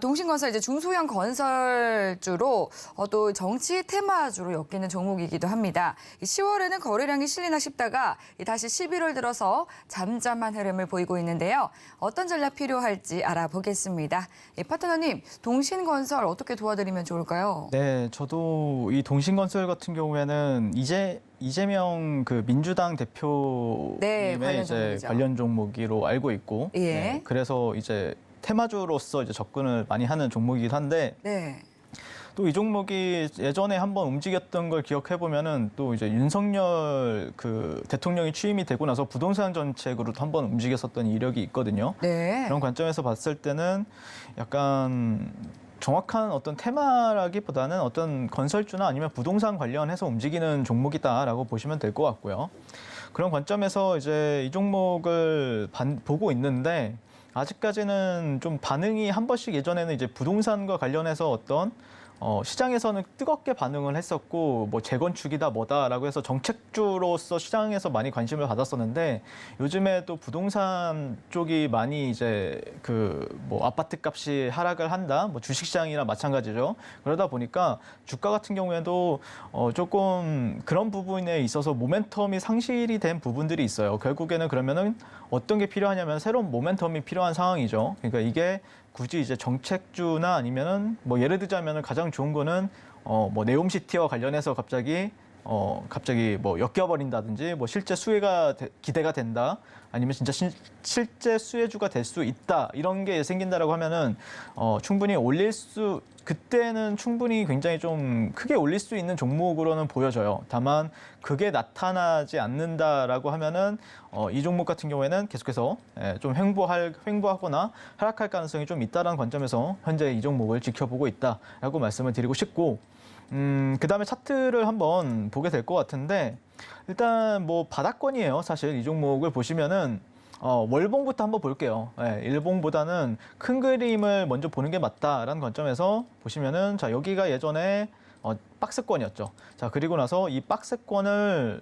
동신건설 이제 중소형 건설주로 또 정치 테마주로 엮이는 종목이기도 합니다. 10월에는 거래량이 실리나 싶다가 다시 11월 들어서 잠잠한 흐름을 보이고 있는데요. 어떤 전략 필요할지 알아보겠습니다. 파트너님, 동신건설 어떻게 도와드리면 좋을까요? 네, 저도 이 동신건설 같은 경우에는 이재명 그 민주당 대표님의 관련 이제 종목이죠. 관련 종목으로 알고 있고, 예. 그래서 이제 테마주로서 이제 접근을 많이 하는 종목이긴 한데 네. 또 이 종목이 예전에 한번 움직였던 걸 기억해 보면은 또 이제 윤석열 그 대통령이 취임이 되고 나서 부동산 정책으로도 한번 움직였었던 이력이 있거든요. 네. 그런 관점에서 봤을 때는 약간 정확한 어떤 테마라기보다는 어떤 건설주나 아니면 부동산 관련해서 움직이는 종목이다라고 보시면 될 것 같고요. 그런 관점에서 이제 이 종목을 보고 있는데 아직까지는 좀 반응이 한 번씩 예전에는 이제 부동산과 관련해서 어떤 시장에서는 뜨겁게 반응을 했었고 뭐 재건축이다 뭐다라고 해서 정책주로서 시장에서 많이 관심을 받았었는데 요즘에 또 부동산 쪽이 많이 이제 그 뭐 아파트 값이 하락을 한다 뭐 주식시장이나 마찬가지죠. 그러다 보니까 주가 같은 경우에도 조금 그런 부분에 있어서 모멘텀이 상실이 된 부분들이 있어요. 결국에는 그러면은 어떤 게 필요하냐면 새로운 모멘텀이 필요한 상황이죠. 그러니까 이게 굳이 이제 정책주나 아니면은 뭐 예를 들자면은 가장 좋은 거는 뭐 네옴시티와 관련해서 갑자기 뭐 엮여버린다든지 뭐 실제 수혜가 기대가 된다 아니면 진짜 실제 수혜주가 될 수 있다 이런 게 생긴다라고 하면은 충분히 그때는 충분히 굉장히 좀 크게 올릴 수 있는 종목으로는 보여져요. 다만 그게 나타나지 않는다라고 하면은 이 종목 같은 경우에는 계속해서 좀 횡보하거나 하락할 가능성이 좀 있다라는 관점에서 현재 이 종목을 지켜보고 있다라고 말씀을 드리고 싶고 그다음에 차트를 한번 보게 될 것 같은데 일단 뭐 바닥권이에요. 사실 이 종목을 보시면은 월봉부터 한번 볼게요. 일봉보다는 큰 그림을 먼저 보는 게 맞다라는 관점에서 보시면은 자 여기가 예전에 박스권이었죠. 자 그리고 나서 이 박스권을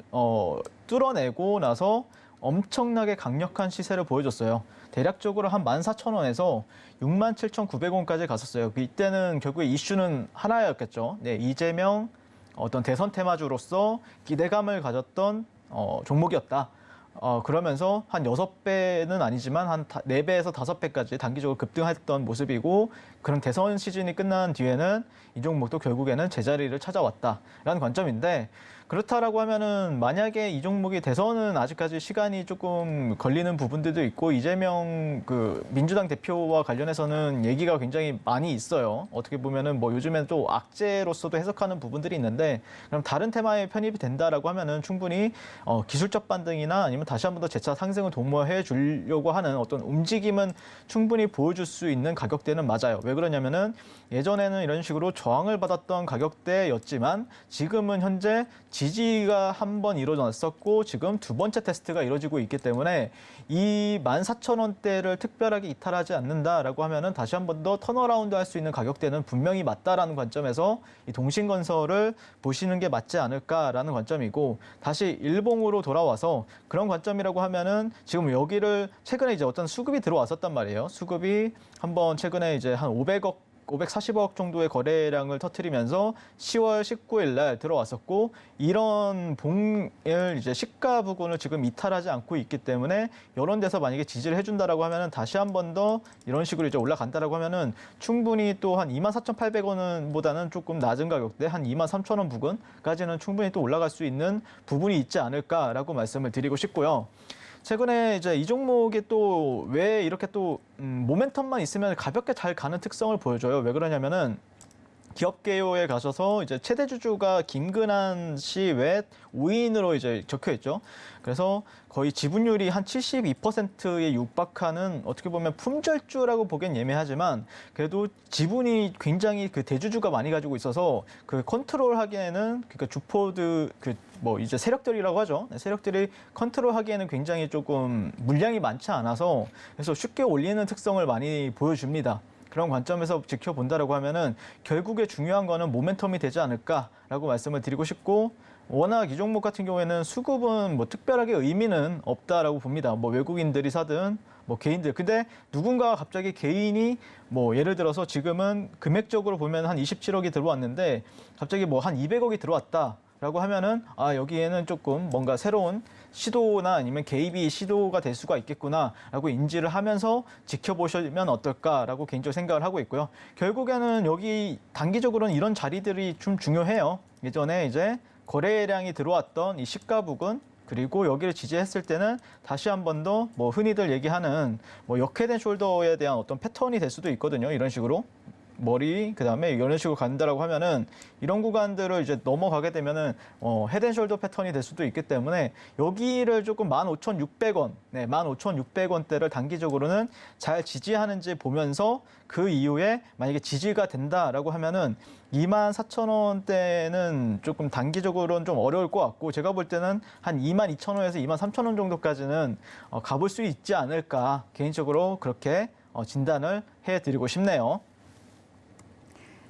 뚫어내고 나서 엄청나게 강력한 시세를 보여줬어요. 대략적으로 한 14,000원에서 67,900원까지 갔었어요. 이때는 결국에 이슈는 하나였겠죠. 네, 이재명 어떤 대선 테마주로서 기대감을 가졌던 종목이었다. 그러면서 한 6배는 아니지만 한 4배에서 5배까지 단기적으로 급등했던 모습이고 그런 대선 시즌이 끝난 뒤에는 이 종목도 결국에는 제자리를 찾아왔다라는 관점인데 그렇다라고 하면은 만약에 이 종목이 대선은 아직까지 시간이 조금 걸리는 부분들도 있고 이재명 그 민주당 대표와 관련해서는 얘기가 굉장히 많이 있어요. 어떻게 보면은 뭐 요즘엔 또 악재로서도 해석하는 부분들이 있는데 그럼 다른 테마에 편입이 된다라고 하면은 충분히 기술적 반등이나 아니면 다시 한 번 더 재차 상승을 도모해 주려고 하는 어떤 움직임은 충분히 보여줄 수 있는 가격대는 맞아요. 왜 그러냐면은 예전에는 이런 식으로 저항을 받았던 가격대였지만 지금은 현재 지지가 한 번 이루어졌었고 지금 두 번째 테스트가 이루어지고 있기 때문에 이 14,000원대를 특별하게 이탈하지 않는다라고 하면은 다시 한 번 더 턴어라운드 할 수 있는 가격대는 분명히 맞다라는 관점에서 이 동신건설을 보시는 게 맞지 않을까라는 관점이고, 다시 일봉으로 돌아와서 그런 관점이라고 하면은 지금 여기를 최근에 이제 어떤 수급이 들어왔었단 말이에요. 수급이 한번 최근에 이제 한 540억 정도의 거래량을 터뜨리면서 10월 19일 날 들어왔었고, 이런 봉을 이제 시가 부근을 지금 이탈하지 않고 있기 때문에 이런 데서 만약에 지지를 해준다라고 하면은 다시 한 번 더 이런 식으로 이제 올라간다라고 하면은 충분히 또 한 24,800원보다는 조금 낮은 가격대 한 23,000원 부근까지는 충분히 또 올라갈 수 있는 부분이 있지 않을까라고 말씀을 드리고 싶고요. 최근에 이제 이 종목이 또 왜 이렇게 또 모멘텀만 있으면 가볍게 잘 가는 특성을 보여줘요. 왜 그러냐면은 기업개요에 가셔서 이제 최대 주주가 김근한 씨 외 5인으로 이제 적혀 있죠. 그래서 거의 지분율이 한 72%에 육박하는, 어떻게 보면 품절주라고 보기엔 예매하지만 그래도 지분이 굉장히 그 대주주가 많이 가지고 있어서 그 컨트롤하기에는, 그러니까 주포드 뭐 이제 세력들이라고 하죠. 세력들이 컨트롤하기에는 굉장히 조금 물량이 많지 않아서 그래서 쉽게 올리는 특성을 많이 보여줍니다. 그런 관점에서 지켜본다라고 하면은 결국에 중요한 거는 모멘텀이 되지 않을까라고 말씀을 드리고 싶고, 워낙 이 종목 같은 경우에는 수급은 뭐 특별하게 의미는 없다라고 봅니다. 뭐 외국인들이 사든 뭐 개인들. 근데 누군가 갑자기 개인이 뭐 예를 들어서 지금은 금액적으로 보면 한 27억이 들어왔는데 갑자기 뭐 한 200억이 들어왔다라고 하면은 아, 여기에는 조금 뭔가 새로운 시도나 아니면 개입이 시도가 될 수가 있겠구나라고 인지를 하면서 지켜보시면 어떨까라고 개인적으로 생각을 하고 있고요. 결국에는 여기 단기적으로는 이런 자리들이 좀 중요해요. 예전에 이제 거래량이 들어왔던 이 시가 부근, 그리고 여기를 지지했을 때는 다시 한 번 더 뭐 흔히들 얘기하는 뭐 역헤드 앤 숄더에 대한 어떤 패턴이 될 수도 있거든요. 이런 식으로. 머리, 그 다음에 이런 식으로 간다라고 하면은 이런 구간들을 이제 넘어가게 되면은 헤드앤숄더 패턴이 될 수도 있기 때문에 여기를 조금 15,600원, 15,600원대를 단기적으로는 잘 지지하는지 보면서 그 이후에 만약에 지지가 된다라고 하면은 24,000원대는 조금 단기적으로는 좀 어려울 것 같고, 제가 볼 때는 한 22,000원에서 23,000원 정도까지는 가볼 수 있지 않을까, 개인적으로 그렇게 진단을 해드리고 싶네요.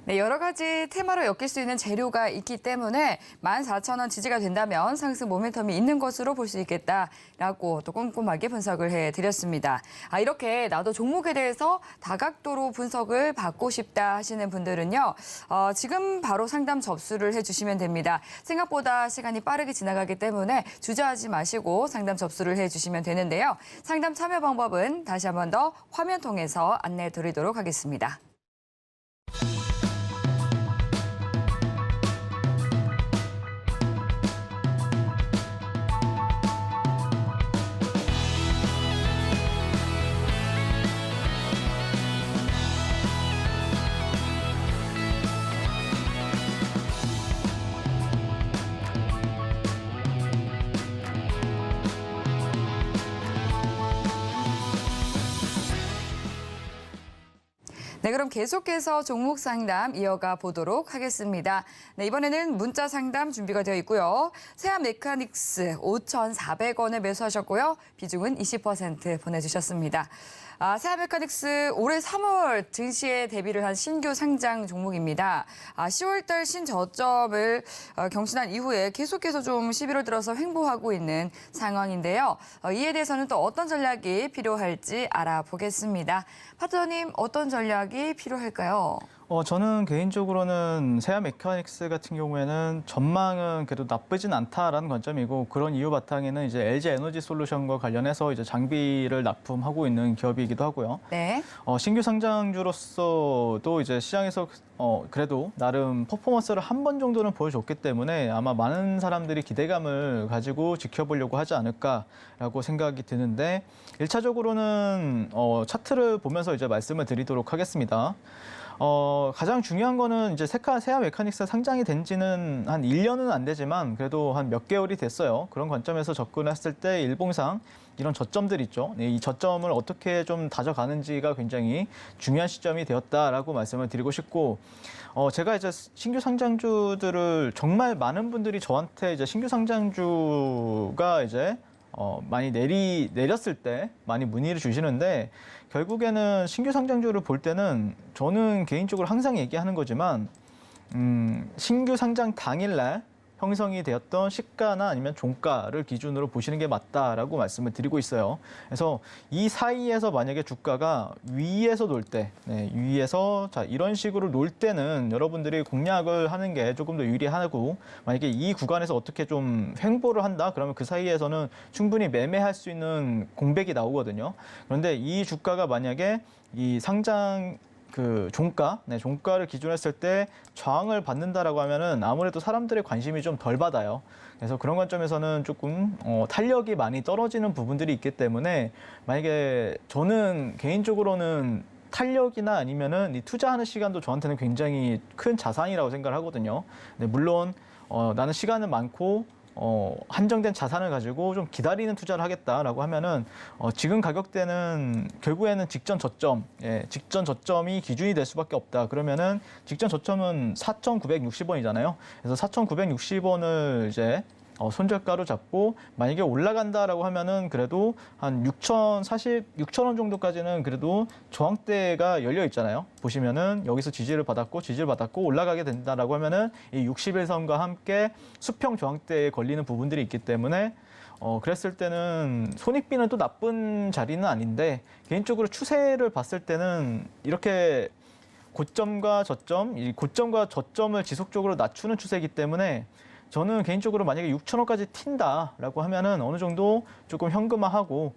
네, 여러 가지 테마로 엮일 수 있는 재료가 있기 때문에 14,000원 지지가 된다면 상승 모멘텀이 있는 것으로 볼 수 있겠다라고 또 꼼꼼하게 분석을 해드렸습니다. 이렇게 나도 종목에 대해서 다각도로 분석을 받고 싶다 하시는 분들은요. 지금 바로 상담 접수를 해주시면 됩니다. 생각보다 시간이 빠르게 지나가기 때문에 주저하지 마시고 상담 접수를 해주시면 되는데요. 상담 참여 방법은 다시 한 번 더 화면 통해서 안내해 드리도록 하겠습니다. 네, 그럼 계속해서 종목 상담 이어가 보도록 하겠습니다. 네, 이번에는 문자 상담 준비가 되어 있고요. 세아 메카닉스 5,400원에 매수하셨고요. 비중은 20% 보내주셨습니다. 세아 메카닉스 올해 3월 증시에 데뷔를 한 신규 상장 종목입니다. 10월 달 신저점을 경신한 이후에 계속해서 좀 11월 들어서 횡보하고 있는 상황인데요. 이에 대해서는 또 어떤 전략이 필요할지 알아보겠습니다. 파트너님, 어떤 전략이 필요할까요? 저는 개인적으로는 세아 메카닉스 같은 경우에는 전망은 그래도 나쁘진 않다라는 관점이고, 그런 이유 바탕에는 이제 LG 에너지 솔루션과 관련해서 이제 장비를 납품하고 있는 기업이기도 하고요. 네. 신규 상장주로서도 이제 시장에서 그래도 나름 퍼포먼스를 한 번 정도는 보여줬기 때문에 아마 많은 사람들이 기대감을 가지고 지켜보려고 하지 않을까라고 생각이 드는데, 1차적으로는 차트를 보면서 이제 말씀을 드리도록 하겠습니다. 가장 중요한 거는 이제 세아 메카닉스 상장이 된 지는 한 1년은 안 되지만 그래도 한 몇 개월이 됐어요. 그런 관점에서 접근했을 때 일봉상 이런 저점들 있죠. 이 저점을 어떻게 좀 다져가는지가 굉장히 중요한 시점이 되었다라고 말씀을 드리고 싶고, 제가 이제 신규 상장주들을 정말 많은 분들이 저한테 이제 신규 상장주가 이제 많이 내렸을 때 많이 문의를 주시는데, 결국에는 신규 상장주를 볼 때는 저는 개인적으로 항상 얘기하는 거지만 신규 상장 당일날 형성이 되었던 시가나 아니면 종가를 기준으로 보시는 게 맞다라고 말씀을 드리고 있어요. 그래서 이 사이에서 만약에 주가가 위에서 놀 때, 위에서 자 이런 식으로 놀 때는 여러분들이 공략을 하는 게 조금 더 유리하고, 만약에 이 구간에서 어떻게 좀 횡보를 한다, 그러면 그 사이에서는 충분히 매매할 수 있는 공백이 나오거든요. 그런데 이 주가가 만약에 이 상장 종가를 기준으로 했을 때 저항을 받는다라고 하면은 아무래도 사람들의 관심이 좀 덜 받아요. 그래서 그런 관점에서는 조금 탄력이 많이 떨어지는 부분들이 있기 때문에, 만약에 저는 개인적으로는 탄력이나 아니면은 이 투자하는 시간도 저한테는 굉장히 큰 자산이라고 생각을 하거든요. 근데 물론 나는 시간은 많고 한정된 자산을 가지고 좀 기다리는 투자를 하겠다라고 하면은 지금 가격대는 결국에는 직전 저점이 기준이 될 수밖에 없다. 그러면은 직전 저점은 4,960원이잖아요. 그래서 4,960원을 이제 손절가로 잡고, 만약에 올라간다라고 하면은 그래도 한 6,000원 정도까지는 그래도 저항대가 열려 있잖아요. 보시면은 여기서 지지를 받았고 올라가게 된다라고 하면은 이 61선과 함께 수평 저항대에 걸리는 부분들이 있기 때문에 그랬을 때는 손익비는 또 나쁜 자리는 아닌데, 개인적으로 추세를 봤을 때는 이렇게 고점과 저점을 지속적으로 낮추는 추세이기 때문에, 저는 개인적으로 만약에 6,000원까지 튄다라고 하면은 어느 정도 조금 현금화하고,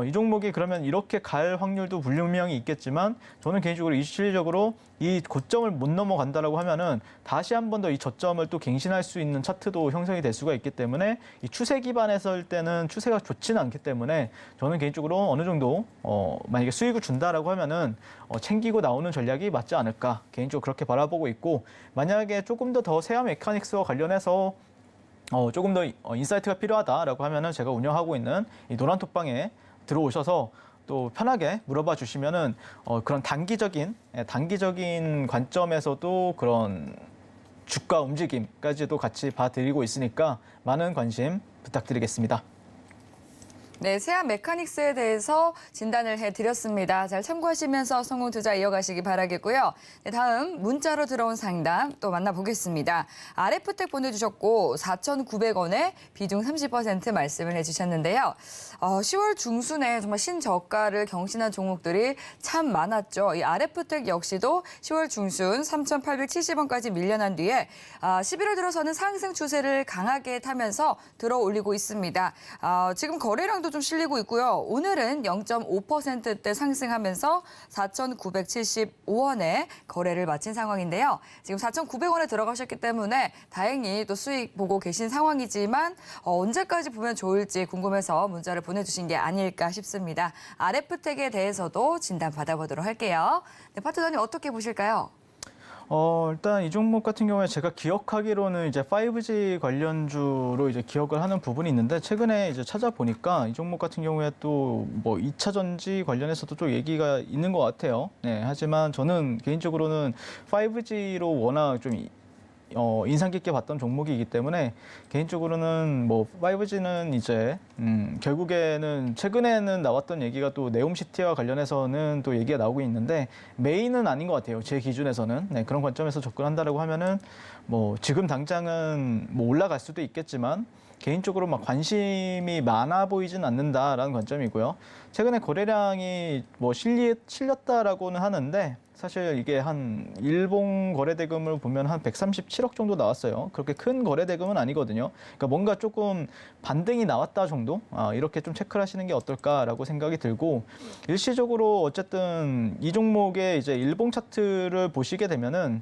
이 종목이 그러면 이렇게 갈 확률도 분명히 있겠지만, 저는 개인적으로 실질적으로 이 고점을 못 넘어간다라고 하면은 다시 한 번 더 이 저점을 또 갱신할 수 있는 차트도 형성이 될 수가 있기 때문에, 이 추세 기반에서 때는 추세가 좋지는 않기 때문에 저는 개인적으로 어느 정도 만약에 수익을 준다라고 하면은 챙기고 나오는 전략이 맞지 않을까, 개인적으로 그렇게 바라보고 있고, 만약에 조금 더 세아 메카닉스와 관련해서 조금 더 인사이트가 필요하다라고 하면은 제가 운영하고 있는 이 노란톡방에 들어오셔서 또 편하게 물어봐 주시면은 그런 단기적인 관점에서도 그런 주가 움직임까지도 같이 봐드리고 있으니까 많은 관심 부탁드리겠습니다. 네, 세아 메카닉스에 대해서 진단을 해드렸습니다. 잘 참고하시면서 성공 투자 이어가시기 바라겠고요. 네, 다음 문자로 들어온 상담 또 만나보겠습니다. RF택 보내주셨고 4,900원에 비중 30% 말씀을 해주셨는데요. 10월 중순에 정말 신저가를 경신한 종목들이 참 많았죠. 이 RF택 역시도 10월 중순 3,870원까지 밀려난 뒤에 11월 들어서는 상승 추세를 강하게 타면서 들어 올리고 있습니다. 지금 거래량도 좀 실리고 있고요. 오늘은 0.5%대 상승하면서 4,975원에 거래를 마친 상황인데요. 지금 4,900원에 들어가셨기 때문에 다행히 또 수익 보고 계신 상황이지만 언제까지 보면 좋을지 궁금해서 문자를 보내주신 게 아닐까 싶습니다. RF택에 대해서도 진단 받아보도록 할게요. 네, 파트너님 어떻게 보실까요? 일단 이 종목 같은 경우에 제가 기억하기로는 이제 5G 관련주로 이제 기억을 하는 부분이 있는데, 최근에 이제 찾아보니까 이 종목 같은 경우에 또 뭐 2차 전지 관련해서도 좀 얘기가 있는 것 같아요. 네, 하지만 저는 개인적으로는 5G로 워낙 좀 인상 깊게 봤던 종목이기 때문에, 개인적으로는 뭐 5G는 이제 결국에는 최근에는 나왔던 얘기가 또 네옴시티와 관련해서는 또 얘기가 나오고 있는데, 메인은 아닌 것 같아요. 제 기준에서는. 네, 그런 관점에서 접근한다라고 하면은 뭐 지금 당장은 뭐 올라갈 수도 있겠지만 개인적으로 막 관심이 많아 보이진 않는다라는 관점이고요. 최근에 거래량이 뭐 실렸다라고는 하는데, 사실 이게 한 일봉 거래대금을 보면 한 137억 정도 나왔어요. 그렇게 큰 거래대금은 아니거든요. 그러니까 뭔가 조금 반등이 나왔다 정도? 이렇게 좀 체크를 하시는 게 어떨까라고 생각이 들고, 일시적으로 어쨌든 이 종목의 이제 일봉 차트를 보시게 되면은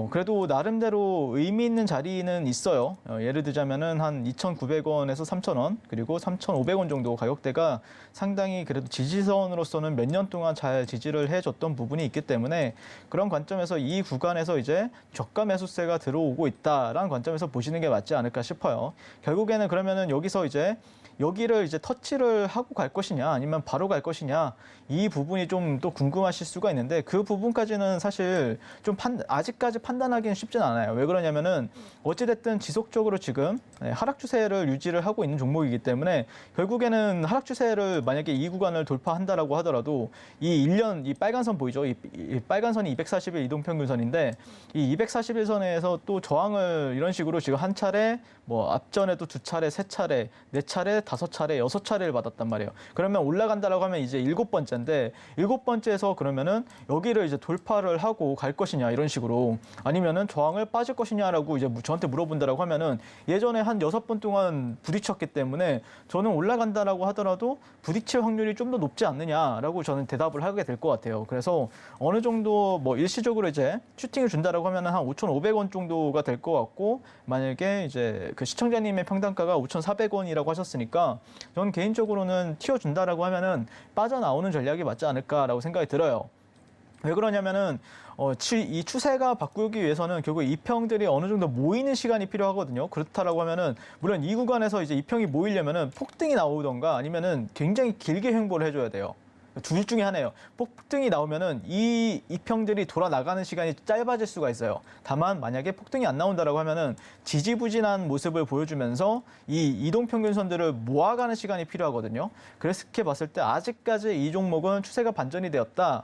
그래도 나름대로 의미 있는 자리는 있어요. 예를 들자면은 한 2,900원에서 3,000원, 그리고 3,500원 정도 가격대가 상당히 그래도 지지선으로서는 몇 년 동안 잘 지지를 해줬던 부분이 있기 때문에, 때문에 그런 관점에서 이 구간에서 이제 저가 매수세가 들어오고 있다라는 관점에서 보시는 게 맞지 않을까 싶어요. 결국에는 그러면은 여기서 이제 여기를 이제 터치를 하고 갈 것이냐 아니면 바로 갈 것이냐 이 부분이 좀 또 궁금하실 수가 있는데 그 부분까지는 사실 좀 아직까지 판단하기는 쉽진 않아요. 왜 그러냐면은 어찌됐든 지속적으로 지금 하락 추세를 유지를 하고 있는 종목이기 때문에 결국에는 하락 추세를 만약에 이 구간을 돌파한다라고 하더라도 이 빨간 선 보이죠? 이 빨간 선이 240일 이동평균선인데 이 241선에서 또 저항을 이런 식으로 지금 한 차례 뭐 앞전에도 2차례, 3차례, 4차례, 5차례, 6차례를 받았단 말이에요. 그러면 올라간다라고 하면 이제 7번째인데 7번째에서 그러면은 여기를 이제 돌파를 하고 갈 것이냐 이런 식으로 아니면은 저항을 빠질 것이냐라고 이제 저한테 물어본다라고 하면은 예전에 한 6번 동안 부딪혔기 때문에 저는 올라간다라고 하더라도 부딪힐 확률이 좀 더 높지 않느냐라고 저는 대답을 하게 될 것 같아요. 그래서 어느 정도 뭐 일시적으로 이제 슈팅을 준다라고 하면은 한 5,500원 정도가 될 것 같고 만약에 이제 그 시청자님의 평단가가 5,400원이라고 하셨으니까 저는 개인적으로는 튀어준다라고 하면은 빠져나오는 전략이 맞지 않을까라고 생각이 들어요. 왜 그러냐면은 이 추세가 바꾸기 위해서는 결국 이평들이 어느 정도 모이는 시간이 필요하거든요. 그렇다라고 하면은 물론 이 구간에서 이제 이평이 모이려면은 폭등이 나오던가 아니면은 굉장히 길게 횡보를 해줘야 돼요. 둘 중에 하나예요. 폭등이 나오면은 이 이평들이 돌아 나가는 시간이 짧아질 수가 있어요. 다만 만약에 폭등이 안 나온다라고 하면은 지지부진한 모습을 보여주면서 이 이동평균선들을 모아가는 시간이 필요하거든요. 그렇게 봤을 때 아직까지 이 종목은 추세가 반전이 되었다.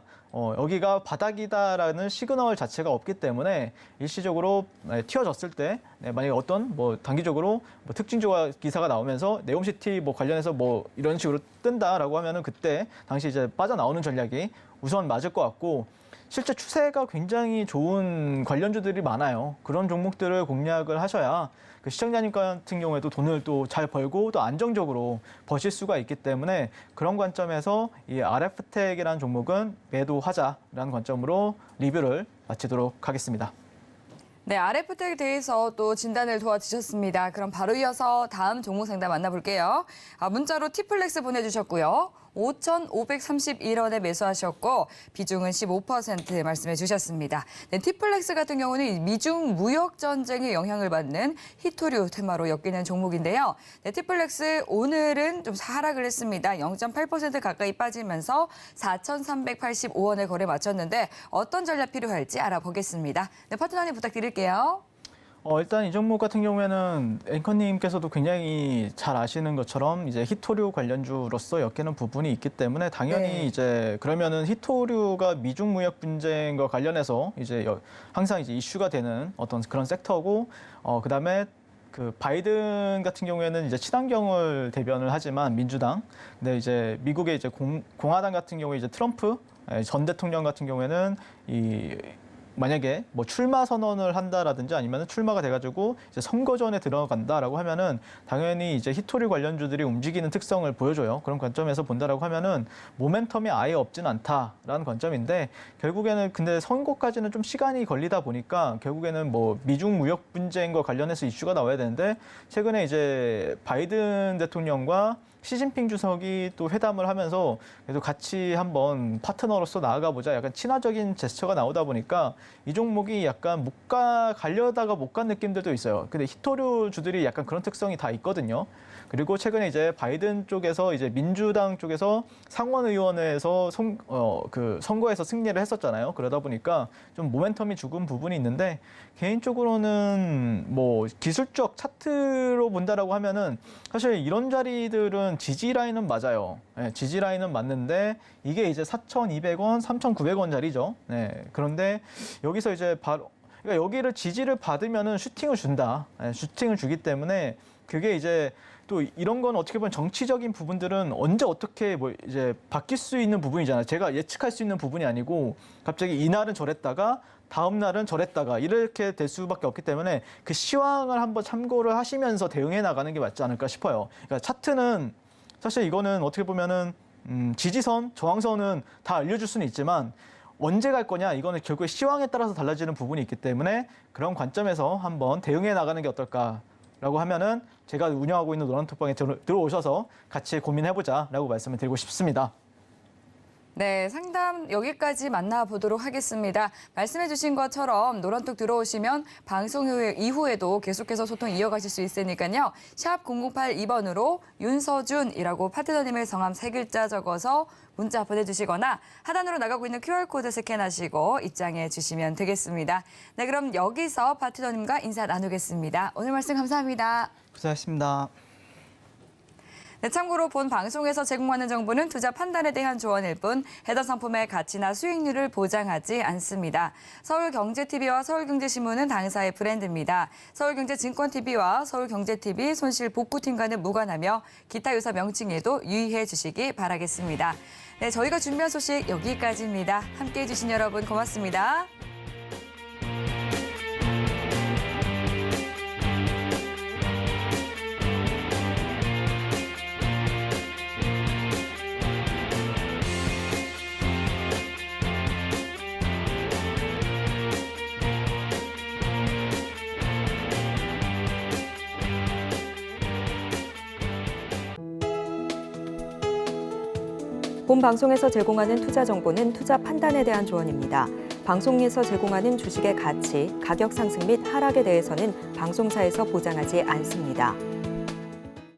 여기가 바닥이다라는 시그널 자체가 없기 때문에 일시적으로 튀어졌을 때 만약에 어떤 뭐 단기적으로 뭐 특징 기사가 나오면서 네옴시티 뭐 관련해서 뭐 이런 식으로 뜬다라고 하면은 그때 당시 이제 빠져나오는 전략이 우선 맞을 것 같고 실제 추세가 굉장히 좋은 관련주들이 많아요. 그런 종목들을 공략을 하셔야 그 시청자님 같은 경우에도 돈을 또 잘 벌고 또 안정적으로 버실 수가 있기 때문에 그런 관점에서 이 RF텍이라는 종목은 매도하자라는 관점으로 리뷰를 마치도록 하겠습니다. 네, RF텍에 대해서 또 진단을 도와주셨습니다. 그럼 바로 이어서 다음 종목 상담 만나볼게요. 문자로 티플렉스 보내주셨고요. 5,531원에 매수하셨고 비중은 15% 말씀해 주셨습니다. 네, 티플렉스 같은 경우는 미중 무역 전쟁에 영향을 받는 히토류 테마로 엮이는 종목인데요. 네, 티플렉스 오늘은 좀 하락을 했습니다. 0.8% 가까이 빠지면서 4,385원에 거래 마쳤는데 어떤 전략 필요할지 알아보겠습니다. 네, 파트너님 부탁드릴게요. 일단 이 종목 같은 경우에는 앵커님께서도 굉장히 잘 아시는 것처럼 이제 히토류 관련주로서 엮이는 부분이 있기 때문에 당연히 네. 이제 그러면은 히토류가 미중 무역 분쟁과 관련해서 이제 항상 이제 이슈가 되는 어떤 그런 섹터고 그다음에 그 바이든 같은 경우에는 이제 친환경을 대변을 하지만 민주당 근데 이제 미국의 이제 공화당 같은 경우에 이제 트럼프 전 대통령 같은 경우에는 만약에 뭐 출마 선언을 한다라든지 아니면 출마가 돼가지고 이제 선거전에 들어간다라고 하면은 당연히 이제 히토류 관련주들이 움직이는 특성을 보여줘요. 그런 관점에서 본다라고 하면은 모멘텀이 아예 없진 않다라는 관점인데 결국에는 근데 선거까지는 좀 시간이 걸리다 보니까 결국에는 뭐 미중 무역 분쟁과 관련해서 이슈가 나와야 되는데 최근에 이제 바이든 대통령과 시진핑 주석이 또 회담을 하면서 그래도 같이 한번 파트너로서 나아가 보자 약간 친화적인 제스처가 나오다 보니까 이 종목이 약간 가려다가 못 간 느낌들도 있어요. 근데 히토류 주들이 약간 그런 특성이 다 있거든요. 그리고 최근에 이제 바이든 쪽에서 이제 민주당 쪽에서 상원의원회에서 그 선거에서 승리를 했었잖아요. 그러다 보니까 좀 모멘텀이 죽은 부분이 있는데 개인적으로는 뭐 기술적 차트로 본다라고 하면은 사실 이런 자리들은 지지 라인은 맞아요. 네, 지지 라인은 맞는데 이게 이제 4,200원, 3,900원 자리죠. 네, 그런데 여기서 이제 바로 그러니까 여기를 지지를 받으면은 슈팅을 준다. 네, 슈팅을 주기 때문에 그게 이제 또 이런 건 어떻게 보면 정치적인 부분들은 언제 어떻게 뭐 이제 바뀔 수 있는 부분이잖아요. 제가 예측할 수 있는 부분이 아니고 갑자기 이날은 저랬다가 다음 날은 저랬다가 이렇게 될 수밖에 없기 때문에 그 시황을 한번 참고를 하시면서 대응해 나가는 게 맞지 않을까 싶어요. 그러니까 차트는 사실 이거는 어떻게 보면은 지지선, 저항선은 다 알려줄 수는 있지만 언제 갈 거냐 이거는 결국에 시황에 따라서 달라지는 부분이 있기 때문에 그런 관점에서 한번 대응해 나가는 게 어떨까라고 하면은 제가 운영하고 있는 노란톡방에 들어오셔서 같이 고민해보자라고 말씀을 드리고 싶습니다. 네, 상담 여기까지 만나보도록 하겠습니다. 말씀해 주신 것처럼 노란톡 들어오시면 방송 이후에도 계속해서 소통 이어가실 수 있으니까요. 샵 0082번으로 윤서준이라고 파트너님의 성함 3글자 적어서 문자 보내주시거나 하단으로 나가고 있는 QR코드 스캔하시고 입장해 주시면 되겠습니다. 네, 그럼 여기서 파트너님과 인사 나누겠습니다. 오늘 말씀 감사합니다. 고생하셨습니다. 네, 참고로 본 방송에서 제공하는 정보는 투자 판단에 대한 조언일 뿐 해당 상품의 가치나 수익률을 보장하지 않습니다. 서울경제TV와 서울경제신문은 당사의 브랜드입니다. 서울경제증권TV와 서울경제TV 손실복구팀과는 무관하며 기타 유사 명칭에도 유의해 주시기 바라겠습니다. 네, 저희가 준비한 소식 여기까지입니다. 함께해 주신 여러분 고맙습니다. 본 방송에서 제공하는 투자 정보는 투자 판단에 대한 조언입니다. 방송에서 제공하는 주식의 가치, 가격 상승 및 하락에 대해서는 방송사에서 보장하지 않습니다.